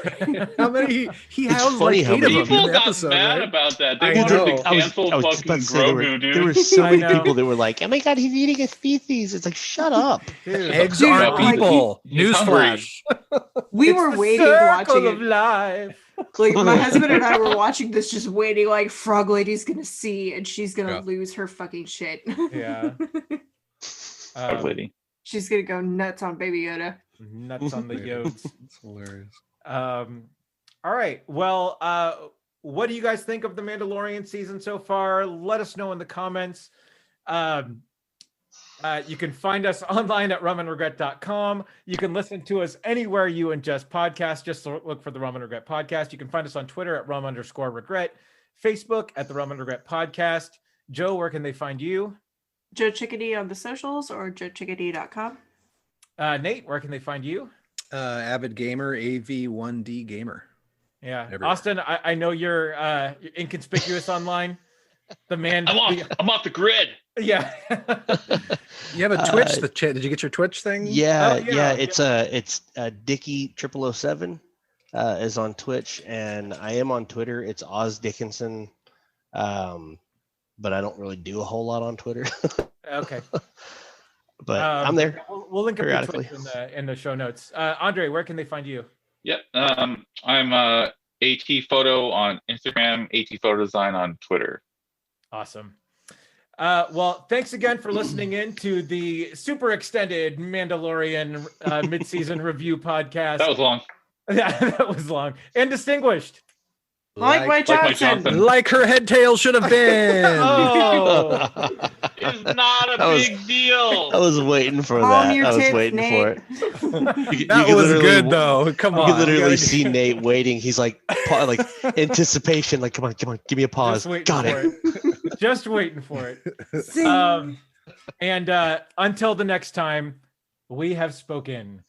How many? He It's has funny like how 8 of many them People in the got episode, mad right? about that. I They wanted know. to cancel I was fucking about to say Grogu, dude. there were so I many know. people that were like, "Oh my god, he's eating a species." It's like, shut up. Eggs Dude, aren't like, people. he's hungry. Newsflash. we It's were the waiting circle watching of it. life. Like my husband and I were watching this, just waiting. Like Frog Lady's gonna see, and she's gonna lose her fucking shit. Yeah. Frog Lady. She's gonna go nuts on Baby Yoda. Nuts on the yods. It's hilarious. All right. Well, what do you guys think of the Mandalorian season so far? Let us know in the comments. You can find us online at rumandregret.com. You can listen to us anywhere you ingest podcasts. Just look for the Rum and Regret podcast. You can find us on Twitter at rum_regret, Facebook at the Rum and Regret podcast. Joe, where can they find you? Joe Chickadee on the socials or joechickadee.com. Nate, where can they find you? Avid gamer, AV1D gamer. Yeah. Everywhere. Austin, I know you're inconspicuous online. The man. I'm off the grid. Yeah. You have a Twitch. Did you get your Twitch thing? Yeah, Oh, yeah. It's Dickie 0007 is on Twitch, and I am on Twitter. It's Oz Dickinson, but I don't really do a whole lot on Twitter. Okay. But I'm there. We'll link up your periodically. Twitch in the show notes. Andre, where can they find you? Yep. I'm AT Photo on Instagram, AT Photo Design on Twitter. Awesome. Well, thanks again for listening in to the super extended Mandalorian mid-season review podcast. That was long. Yeah, that was long and distinguished. Like Mike Johnson. Like her head tail should have been. Oh, It's not a big deal. I was waiting for Calm that. your I was tits, waiting for it. Nate. That was good though. Come on. You could literally gotta- see Nate waiting. He's like, like anticipation. Like, come on, give me a pause. just waiting Got for it. Just waiting for it. Zing. And until the next time, we have spoken.